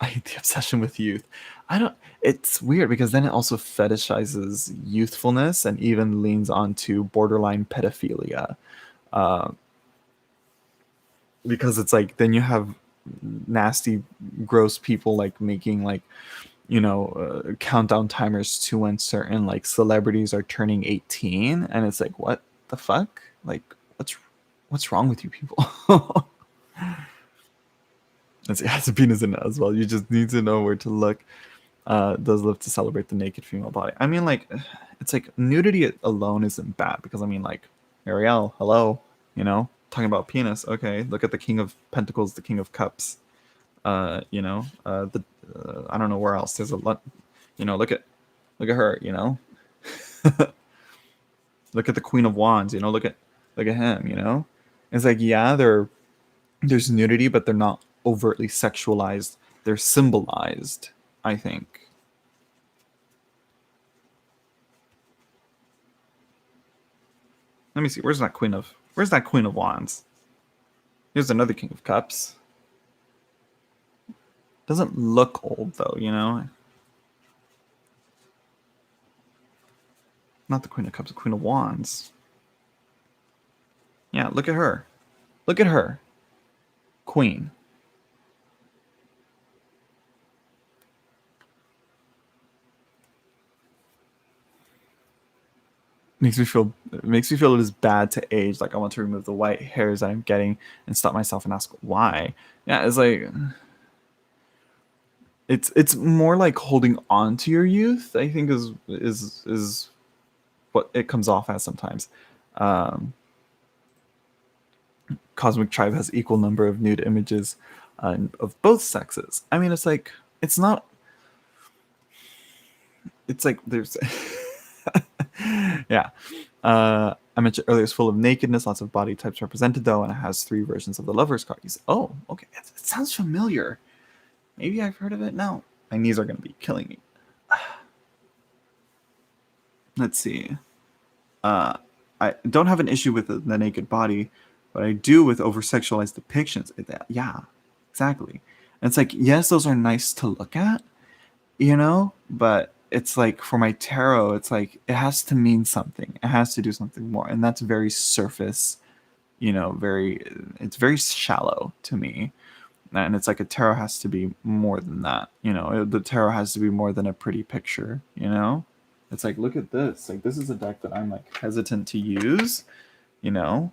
I hate the obsession with youth. I don't. It's weird because then it also fetishizes youthfulness and even leans onto borderline pedophilia. Uh, because it's like then you have nasty, gross people like making like countdown timers to when certain like celebrities are turning 18, and it's like what the fuck? Like what's wrong with you people? It has a penis in it as well. You just need to know where to look. Does live to celebrate the naked female body. I mean, like, it's like nudity alone isn't bad because I mean, like, Ariel, hello, talking about penis. Okay, look at the King of Pentacles, the King of Cups. The I don't know where else. There's a lot. Look at her. Look at the Queen of Wands. Look at him. It's like there's nudity, but they're not overtly sexualized. They're symbolized, I think. Let me see. Where's that Queen of Wands? Here's another King of Cups. Doesn't look old though. Not the Queen of Cups, the Queen of Wands. Yeah, look at her. Look at her. Queen. It makes me feel it is bad to age. Like I want to remove the white hairs that I'm getting and stop myself and ask why. Yeah, it's like it's more like holding on to your youth. I think is what it comes off as sometimes. Um, Cosmic Tribe has equal number of nude images of both sexes. I mean, it's like it's not. It's like there's. Yeah. I mentioned earlier it's full of nakedness, lots of body types represented though, and it has 3 versions of the Lover's card. Oh, okay. It sounds familiar. Maybe I've heard of it. No, my knees are going to be killing me. Let's see. Uh, I don't have an issue with the naked body, but I do with over sexualized depictions. Yeah, exactly. And it's like, yes, those are nice to look at, but it's like for my tarot, it's like it has to mean something. It has to do something more. And that's very surface, it's very shallow to me. And it's like a tarot has to be more than that. The tarot has to be more than a pretty picture. It's like, look at this. Like, this is a deck that I'm like hesitant to use, you know,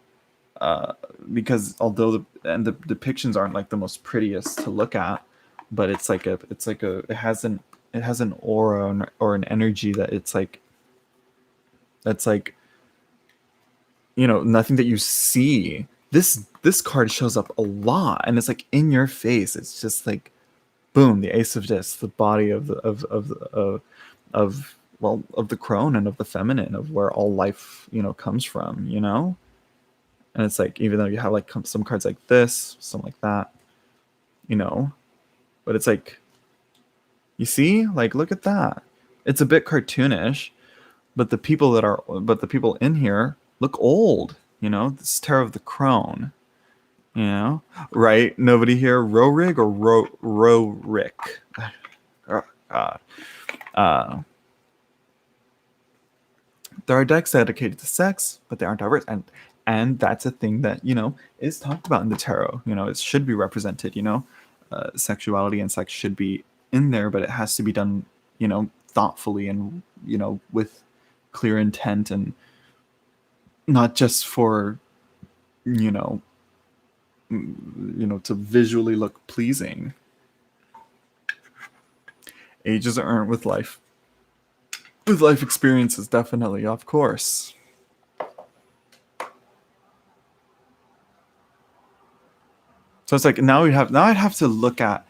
uh, because although the depictions aren't like the most prettiest to look at, but it has an aura or an energy that it's like that's like, you know, nothing that you see. This card shows up a lot, and it's like in your face. It's just like boom, the ace of discs, the body of the of well, of the crone and of the feminine, of where all life, you know, comes from, you know. And it's like, even though you have like some cards like this, some like that, you know, but it's like, you see, like, look at that. It's a bit cartoonish, but the people in here look old, you know. This is Tarot of the Crone, you know, right? Nobody here Rorig or Rorik. Oh, God. Uh, there are decks dedicated to sex, but they aren't diverse, and that's a thing that, you know, is talked about in the tarot. You know, it should be represented. You know, sexuality and sex should be in there, but it has to be done, you know, thoughtfully and, you know, with clear intent, and not just for, you know, to visually look pleasing. Ages are earned with life. With life experiences, definitely, of course. So it's like, now I'd have to look at,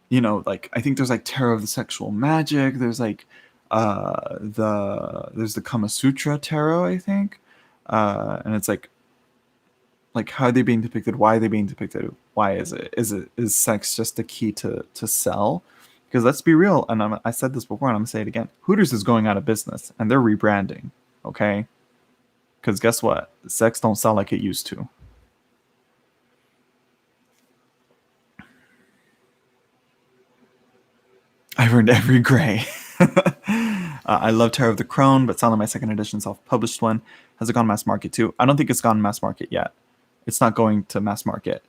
you know, like, I think there's like Tarot of the Sexual Magic. There's like there's the Kama Sutra tarot, I think. And it's like, how are they being depicted? Why are they being depicted? Why is sex just the key to sell? Because let's be real, and I said this before, and I'm gonna say it again. Hooters is going out of business, and they're rebranding. Okay, because guess what? Sex don't sell like it used to. I've earned every gray. I love Tarot of the Crone, but selling my second edition self-published one. Has it gone mass market too? I don't think it's gone mass market yet. It's not going to mass market.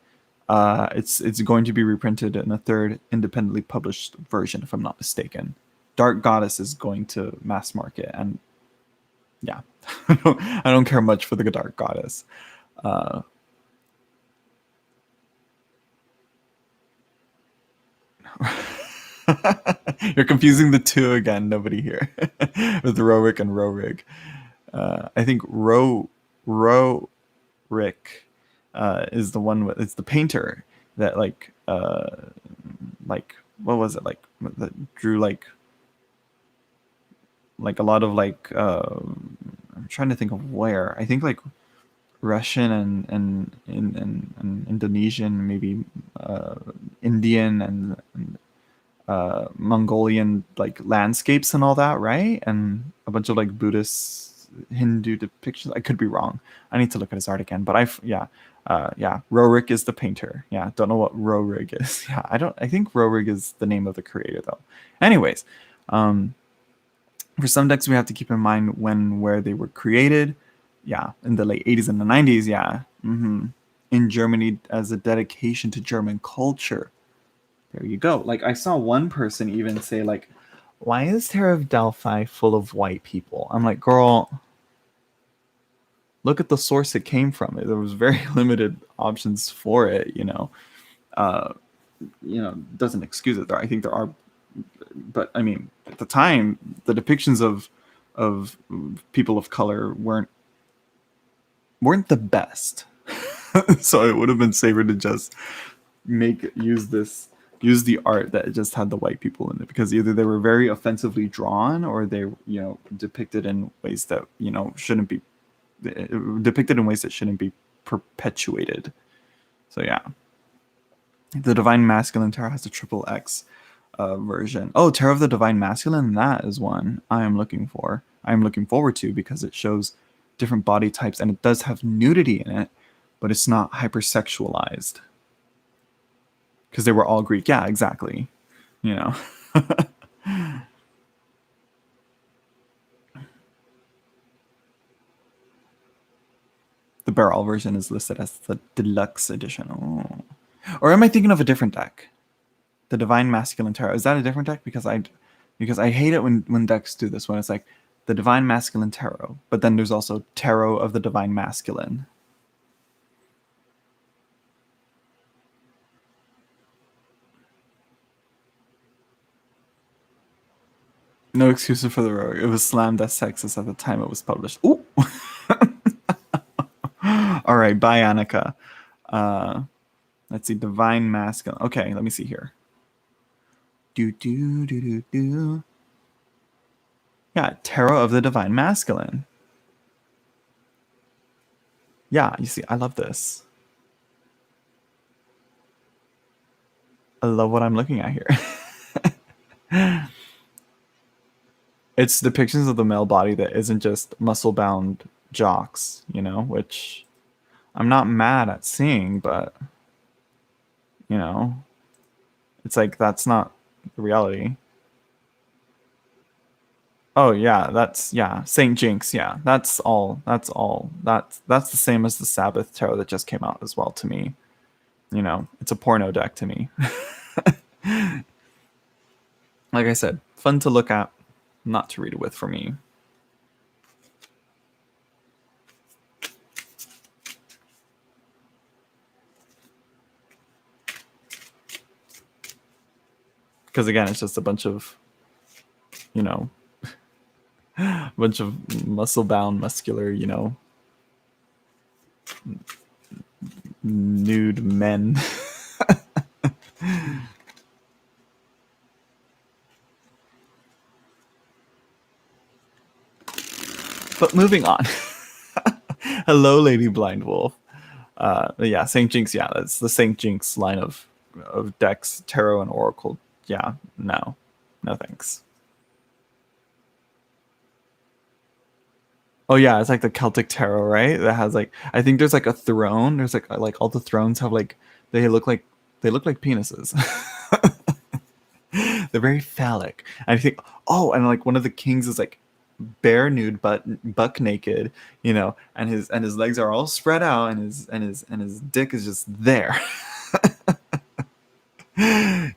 It's going to be reprinted in a third independently published version, if I'm not mistaken. Dark Goddess is going to mass market, and yeah, I don't care much for the Dark Goddess. Uh, You're confusing the two again. Nobody here with Rorik and Rorig. I think Rorik is the one with, it's the painter that like, what was it, like, that drew like a lot of like, I'm trying to think of where. I think like Russian and Indonesian, maybe Indian and Mongolian like landscapes and all that, right? And a bunch of like Buddhist, Hindu depictions. I could be wrong. I need to look at his art again. But yeah, Rorik is the painter. Yeah, don't know what Rorig is. Yeah, I don't. I think Rorig is the name of the creator though. Anyways, um, for some decks we have to keep in mind when where they were created. Yeah, in the late 80s and the 90s. Yeah, in Germany as a dedication to German culture. There you go. Like, I saw one person even say like, "Why is Terra of Delphi full of white people?" I'm like, girl, look at the source it came from. There was very limited options for it. Uh, doesn't excuse it. I think there are, but I mean, at the time, the depictions of people of color weren't the best. So it would have been safer to just use the art that just had the white people in it, because either they were very offensively drawn, or they, depicted in ways that, shouldn't be depicted in ways that shouldn't be perpetuated. So yeah, the Divine Masculine Tarot has a triple X version. Oh, Tarot of the Divine Masculine, that is one I am looking forward to, because it shows different body types, and it does have nudity in it, but it's not hypersexualized. Because they were all Greek. Yeah, exactly. The Barrel version is listed as the deluxe edition. Oh. Or am I thinking of a different deck? The Divine Masculine Tarot. Is that a different deck? Because I hate it when decks do this, when it's like, the Divine Masculine Tarot, but then there's also Tarot of the Divine Masculine. No excuses for the rogue. It was slammed as sexist at the time it was published. Ooh. All right, bye, Annika. Let's see, Divine Masculine. Okay, let me see here. Do. Yeah, Tarot of the Divine Masculine. Yeah, you see, I love this. I love what I'm looking at here. It's depictions of the male body that isn't just muscle-bound jocks, you know, which I'm not mad at seeing, but, you know, it's like that's not the reality. Oh yeah, yeah, Saint Jinx, yeah. That's all. That's the same as the Sabbath tarot that just came out as well to me. You know, it's a porno deck to me. Like I said, fun to look at, not to read it with for me. Because again, it's just a bunch of, you know, a bunch of muscle-bound, muscular, you know, nude men. But moving on. Hello, Lady Blind Wolf. Yeah, Saint Jinx. Yeah, that's the Saint Jinx line of decks, tarot and oracle. Yeah, no thanks. Oh yeah, it's like the Celtic tarot, right? That has like, I think there's like a throne. There's like all the thrones have like, they look like penises. They're very phallic. And I think, oh, and like one of the kings is like bare nude but buck naked, you know, and his legs are all spread out, and his dick is just there.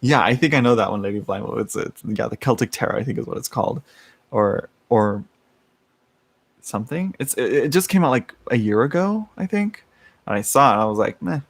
Yeah, I think I know that one, Lady Blind. It's yeah, the Celtic Tarot, I think is what it's called, or something. It just came out like a year ago, I think, and I saw it. And I was like, meh.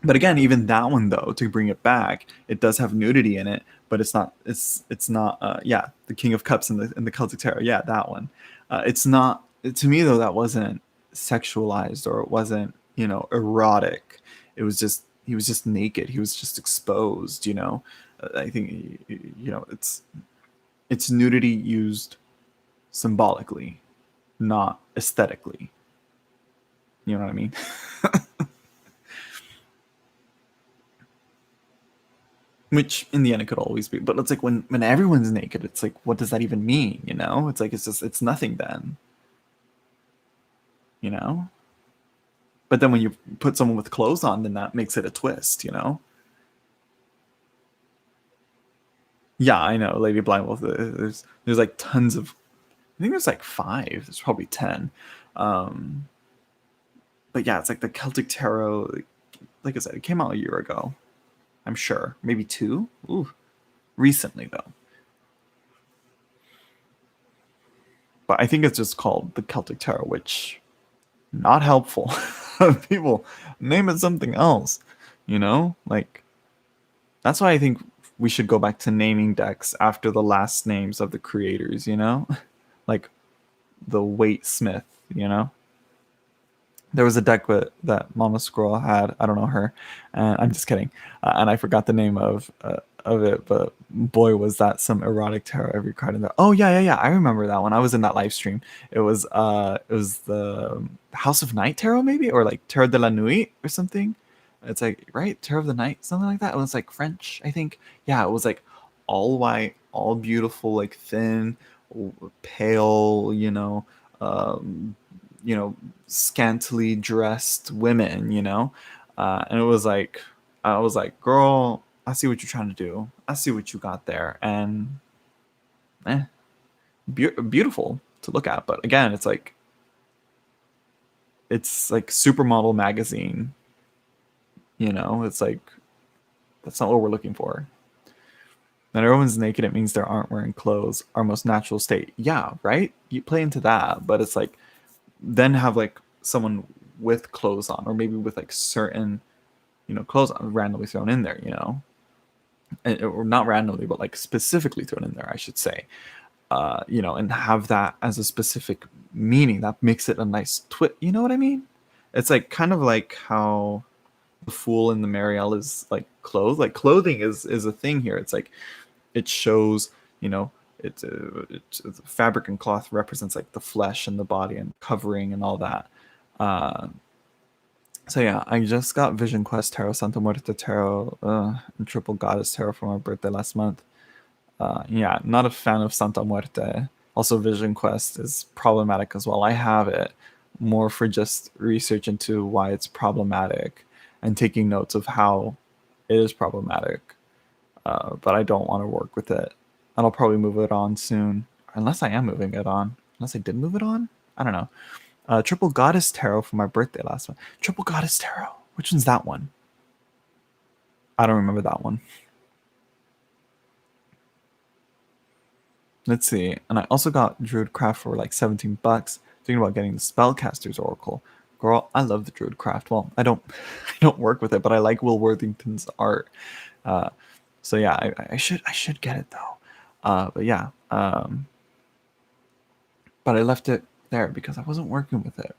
But again, even that one though, to bring it back, it does have nudity in it, but it's not. It's not. Yeah, the King of Cups in the Celtic Tarot. Yeah, that one. It's not, to me though. That wasn't sexualized, or it wasn't, you know, erotic. It was just, he was just naked. He was just exposed. You know, I think, you know, it's nudity used symbolically, not aesthetically. You know what I mean? Which in the end it could always be, but it's like when everyone's naked, it's like, what does that even mean? You know, it's like, it's nothing then. You know, but then when you put someone with clothes on, then that makes it a twist. You know. Yeah, I know, Lady Blind Wolf. There's like tons of. I think there's like 5. There's probably 10. Um, but yeah, it's like the Celtic Tarot. Like I said, it came out a year ago. I'm sure, maybe 2. Ooh, recently though. But I think it's just called the Celtic Tarot, which, not helpful. People name it something else, you know? Like, that's why I think we should go back to naming decks after the last names of the creators, you know? Like the Waite Smith, you know? There was a deck that Mama Squirrel had. I don't know her, and I'm just kidding. And I forgot the name of it, but boy, was that some erotic tarot every card in there. Oh yeah. I remember that one. I was in that live stream. It was the House of Night tarot, maybe, or like Tarot de la Nuit or something. It's like, right, Tarot of the Night, something like that. It was like French, I think. Yeah, it was like all white, all beautiful, like thin, pale, um, you know, scantily dressed women, you know, and it was like, I was like, girl, I see what you're trying to do. I see what you got there, and beautiful to look at. But again, it's like Supermodel magazine. You know, it's like, that's not what we're looking for. When everyone's naked, it means they aren't wearing clothes. Our most natural state. Yeah, right? You play into that, but it's like then have like someone with clothes on, or maybe with like certain, clothes randomly thrown in there, or not randomly, but like specifically thrown in there, I should say. And have that as a specific meaning that makes it a nice twist. You know what I mean? It's like kind of like how the fool in the Marielle is like clothes. Like clothing is a thing here. It's like it shows, it's fabric and cloth represents like the flesh and the body and covering and all that. Uh, so yeah, I just got Vision Quest Tarot, Santa Muerte Tarot, and Triple Goddess Tarot for my birthday last month. Yeah, not a fan of Santa Muerte. Also, Vision Quest is problematic as well. I have it more for just research into why it's problematic and taking notes of how it is problematic. But I don't want to work with it. And I'll probably move it on soon. Unless I am moving it on. Unless I did move it on? I don't know. Triple Goddess Tarot for my birthday last month. Triple Goddess Tarot. Which one's that one? I don't remember that one. Let's see. And I also got Druidcraft for like $17. Thinking about getting the Spellcaster's Oracle. Girl, I love the Druidcraft. Well, I don't I don't work with it, but I like Will Worthington's art. Uh, so yeah, I should get it though. But yeah. But I left it there because I wasn't working with it.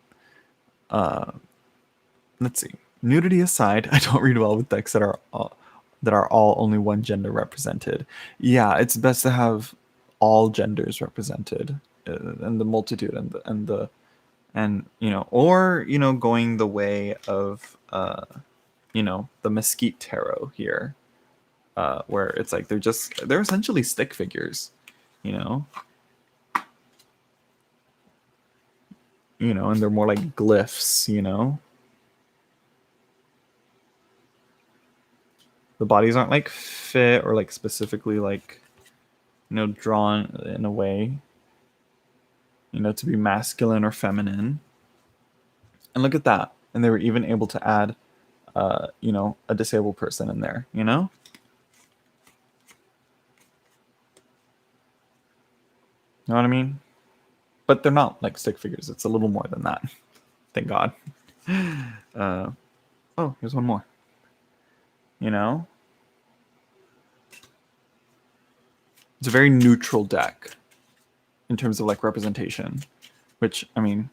Let's see. Nudity aside, I don't read well with decks that are all only one gender represented. Yeah, it's best to have all genders represented, and the multitude and or going the way of the Mesquite Tarot here, where it's like they're essentially stick figures, you know, and they're more like glyphs, The bodies aren't like fit or like specifically like drawn in a way, to be masculine or feminine. And look at that. And they were even able to add a disabled person in there, You know what I mean? But they're not like stick figures. It's a little more than that. Thank God. Oh, here's one more. It's a very neutral deck in terms of like representation, which I mean,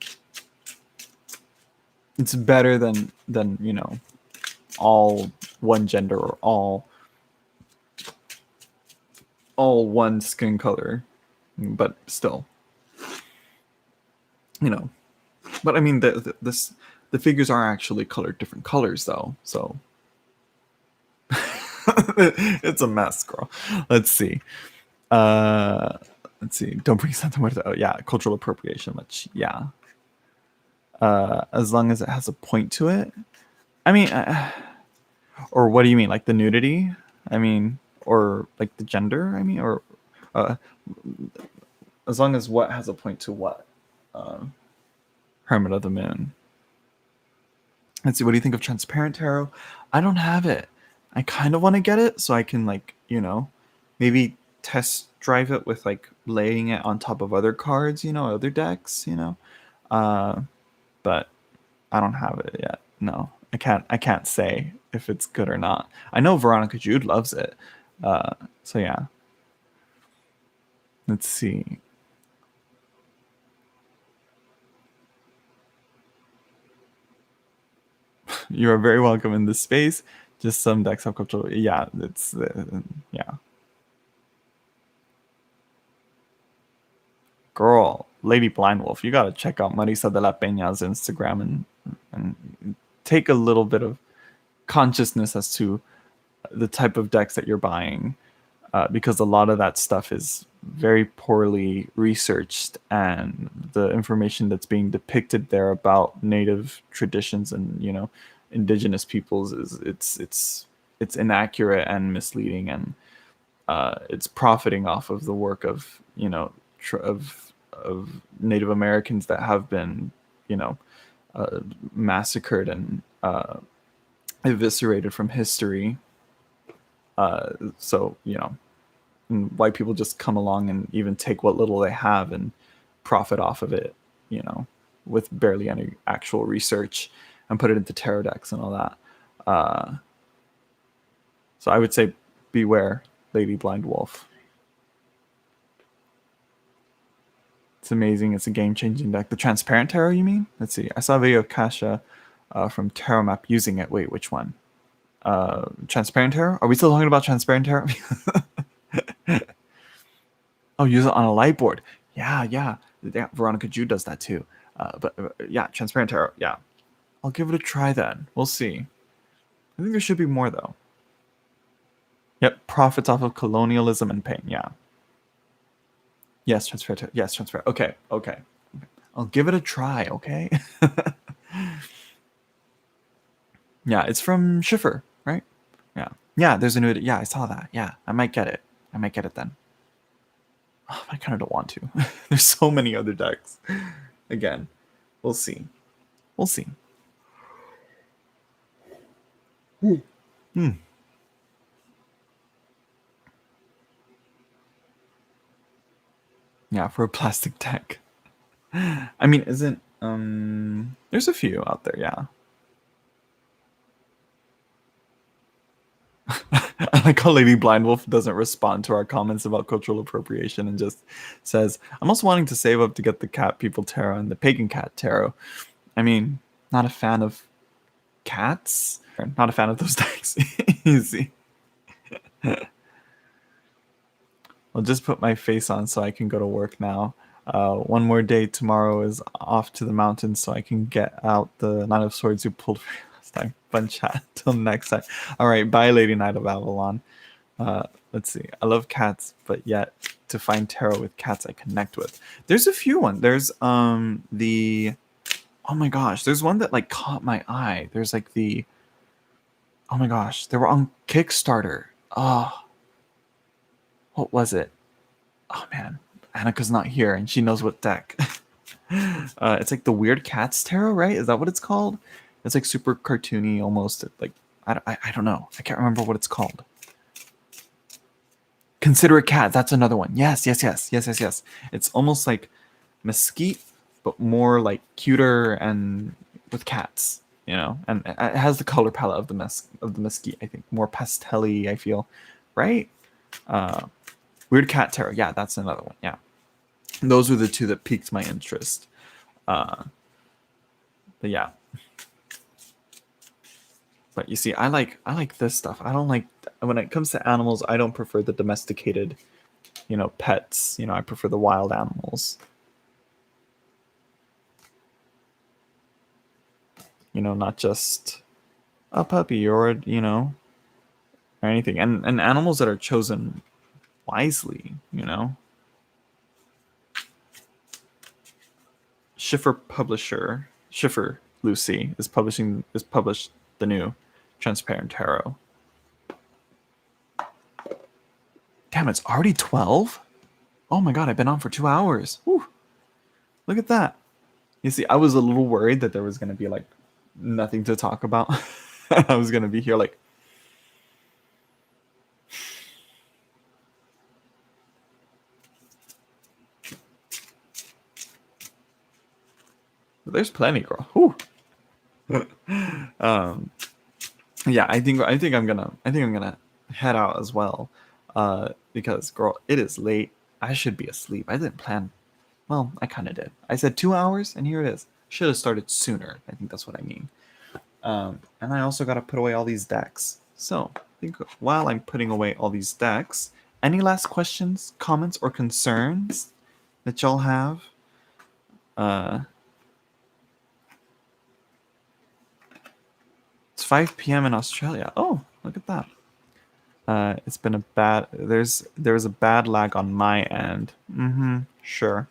it's better than all one gender or all one skin color, but still, But I mean, the figures are actually colored different colors though, so it's a mess, girl. Let's see. Uh, let's see. Don't bring Santa Muerte. Oh yeah, cultural appropriation. Which yeah. As long as it has a point to it. I mean, or what do you mean, like the nudity? I mean, or like the gender? I mean, or uh, as long as what has a point to what? Hermit of the Moon. Let's see. What do you think of Transparent Tarot? I don't have it. I kind of want to get it so I can like maybe test drive it with like laying it on top of other cards, other decks, but I don't have it yet. No, I can't say if it's good or not. I know Veronica Jude loves it. So yeah. Let's see. You are very welcome in this space. Just some decks have cultural. Yeah, it's yeah. Girl, Lady Blind Wolf, you gotta check out Marisa de la Peña's Instagram and take a little bit of consciousness as to the type of decks that you're buying, because a lot of that stuff is very poorly researched, and the information that's being depicted there about native traditions and indigenous peoples it's inaccurate and misleading, and it's profiting off of the work of of Native Americans that have been massacred and eviscerated from history. So and why people just come along and even take what little they have and profit off of it, with barely any actual research, and put it into tarot decks and all that. So I would say beware, Lady Blind Wolf. It's amazing. It's a game-changing deck. The Transparent Tarot, you mean? Let's see. I saw a video of Kasha from Tarot Map using it. Wait, which one? Transparent Tarot? Are we still talking about Transparent Tarot? Oh, use it on a light board. Yeah. Veronica Jude does that too. But yeah, Transparent Tarot. Yeah. I'll give it a try then. We'll see. I think there should be more though. Yep, profits off of colonialism and pain. Yeah. Yes, Transparent. Yes, Transparent. Okay. I'll give it a try, okay? Yeah, it's from Schiffer, right? Yeah, there's a new... Yeah, I saw that. Yeah, I might get it. Then. Oh, I kind of don't want to. There's so many other decks. Again, we'll see. Yeah, for a plastic deck. I mean, isn't... There's a few out there, yeah. I like how Lady Blind Wolf doesn't respond to our comments about cultural appropriation and just says, I'm also wanting to save up to get the Cat People Tarot and the Pagan Cat Tarot. I mean, not a fan of cats. Not a fan of those decks. Easy. I'll just put my face on so I can go to work now. One more day. Tomorrow is off to the mountains so I can get out the Nine of Swords you pulled for last time. Fun chat. Till next time. All right. Bye, Lady Knight of Avalon. Let's see. I love cats, but yet to find tarot with cats I connect with. There's a few ones. There's the... Oh my gosh. There's one that like caught my eye. There's like the... Oh my gosh. They were on Kickstarter. Oh. What was it? Oh man, Annika's not here and she knows what deck. It's like the Weird Cats Tarot, right? Is that what it's called? It's like super cartoony almost. Like I don't know. I can't remember what it's called. Consider a Cat. That's another one. Yes. It's almost like Mesquite, but more like cuter and with cats. And it has the color palette of the Mesquite. I think more pastel-y, I feel, right? Weird Cat Tarot. Yeah, that's another one. Yeah. Those were the two that piqued my interest. But yeah. But you see, I like this stuff. I don't like... When it comes to animals, I don't prefer the domesticated, pets. I prefer the wild animals. Not just a puppy or, or anything. And animals that are chosen wisely, Schiffer publisher, Schiffer Lucy, is published the new Transparent Tarot. Damn, it's already 12? Oh my god, I've been on for 2 hours. Whew. Look at that. You see, I was a little worried that there was going to be like nothing to talk about. I was going to be here like... There's plenty, girl. Whew. Yeah, I think I'm gonna head out as well, because girl, it is late. I should be asleep. I didn't plan. Well, I kind of did. I said 2 hours, and here it is. Should have started sooner. I think that's what I mean. And I also got to put away all these decks. So I think while I'm putting away all these decks, any last questions, comments, or concerns that y'all have? It's 5 p.m. in Australia. Oh, look at that. It's been a bad... There's a bad lag on my end. Sure.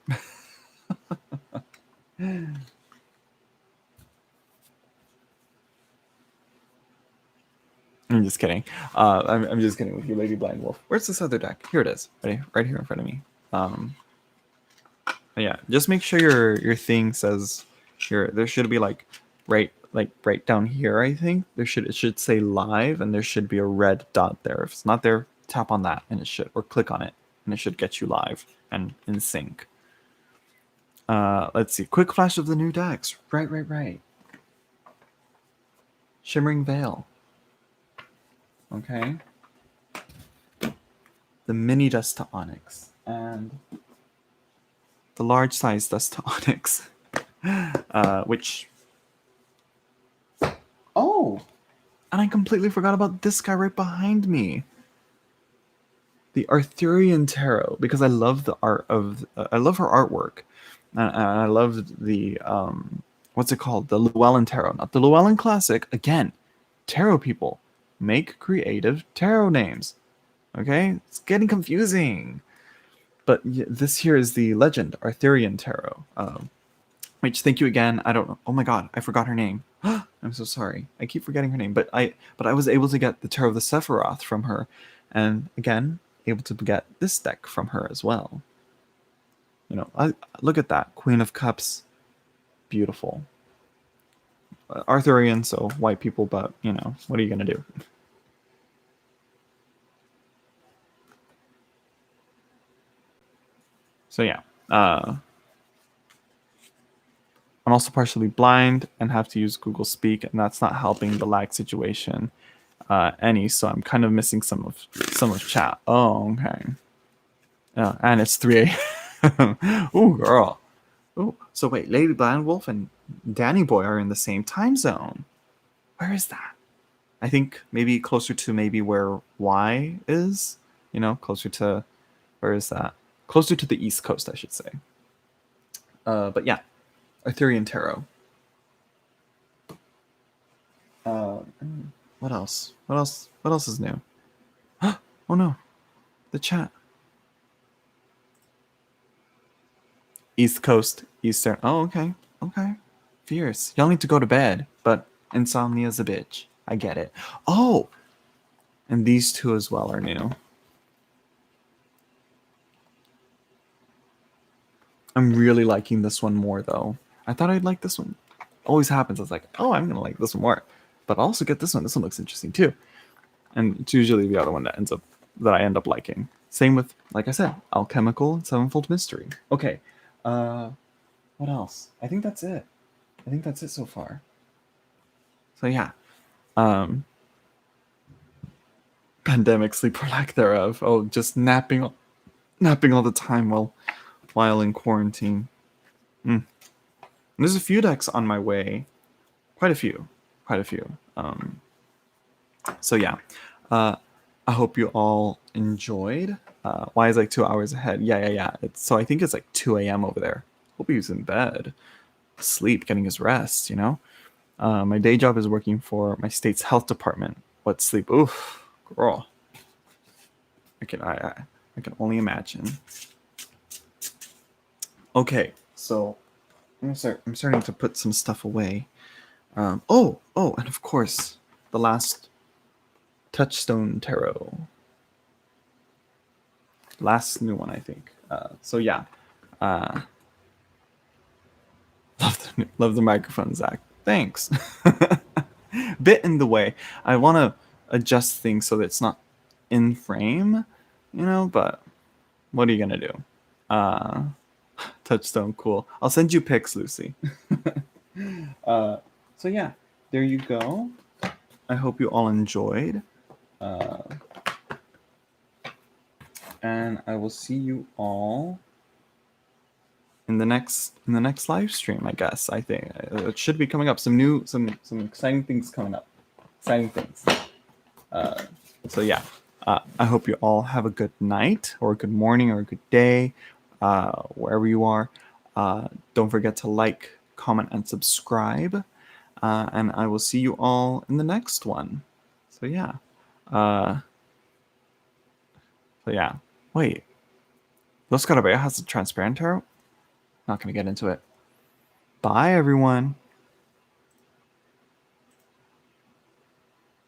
I'm just kidding. I'm just kidding with you, Lady Blind Wolf. Where's this other deck? Here it is. Right here in front of me. Yeah, just make sure your thing says here. There should be like right down here. I think it should say live, and there should be a red dot there. If it's not there, tap on that and it should, or click on it and it should get you live and in sync. Let's see. Quick flash of the new decks. Right. Shimmering Veil. Okay. The mini Dust to Onyx and the large size Dust to Onyx, which. Oh, and I completely forgot about this guy right behind me. The Arthurian Tarot, because I love the art of, I love her artwork, and I love the what's it called? The Llewellyn Tarot, not the Llewellyn Classic. Again, tarot people make creative tarot names. Okay, it's getting confusing. But this here is the Legend Arthurian Tarot. Which, thank you again. I don't know. Oh my god, I forgot her name. I'm so sorry. I keep forgetting her name. But I was able to get the Tarot of the Sephiroth from her, and again, able to get this deck from her as well. You know, look at that. Queen of Cups. Beautiful. Arthurian, so white people, but, you know, what are you going to do? So, yeah. I'm also partially blind and have to use Google Speak, and that's not helping the lag situation any, so I'm kind of missing some of chat. Oh, okay. And it's 3 a.m. Ooh, girl. Ooh, so wait, Lady Blind Wolf and Danny Boy are in the same time zone. Where is that? I think maybe closer to maybe where Y is. You know, closer to, where is that? Closer to the East Coast, I should say. But yeah, Arthurian Tarot. What else? What else is new? Oh no, the chat. East Coast, Eastern. Oh, okay. Fierce. Y'all need to go to bed, but insomnia's a bitch. I get it. Oh, and these two as well are new. I'm really liking this one more, though. I thought I'd like this one. Always happens. I was like, oh, I'm going to like this one more. But I'll also get this one. This one looks interesting, too. And it's usually the other one that I end up liking. Same with, like I said, Alchemical and Sevenfold Mystery. Okay. What else? I think that's it. So far. So yeah. Pandemic sleep or lack thereof. Oh, just napping all the time while in quarantine. There's a few decks on my way. Quite a few. So yeah. I hope you all enjoyed. Why is like 2 hours ahead? Yeah. So I think it's like 2 a.m. over there. Hope he's in bed, asleep, getting his rest, you know? My day job is working for my state's health department. What sleep? Oof, girl. I can only imagine. Okay, so I'm starting to put some stuff away. And of course, the last Touchstone Tarot. Last new one, I think. So yeah. Love the microphone, Zach. Thanks. Bit in the way. I want to adjust things so that it's not in frame, you know, but what are you going to do? Touchstone, cool. I'll send you pics, Lucy. So yeah, there you go. I hope you all enjoyed. And I will see you all in the next live stream, I guess. I think it should be coming up. Some exciting things coming up. Exciting things. So yeah, I hope you all have a good night or a good morning or a good day, wherever you are. Don't forget to like, comment, and subscribe. And I will see you all in the next one. So yeah. Wait. Los Carabeo has a transparent tarot? Not going to get into it. Bye, everyone.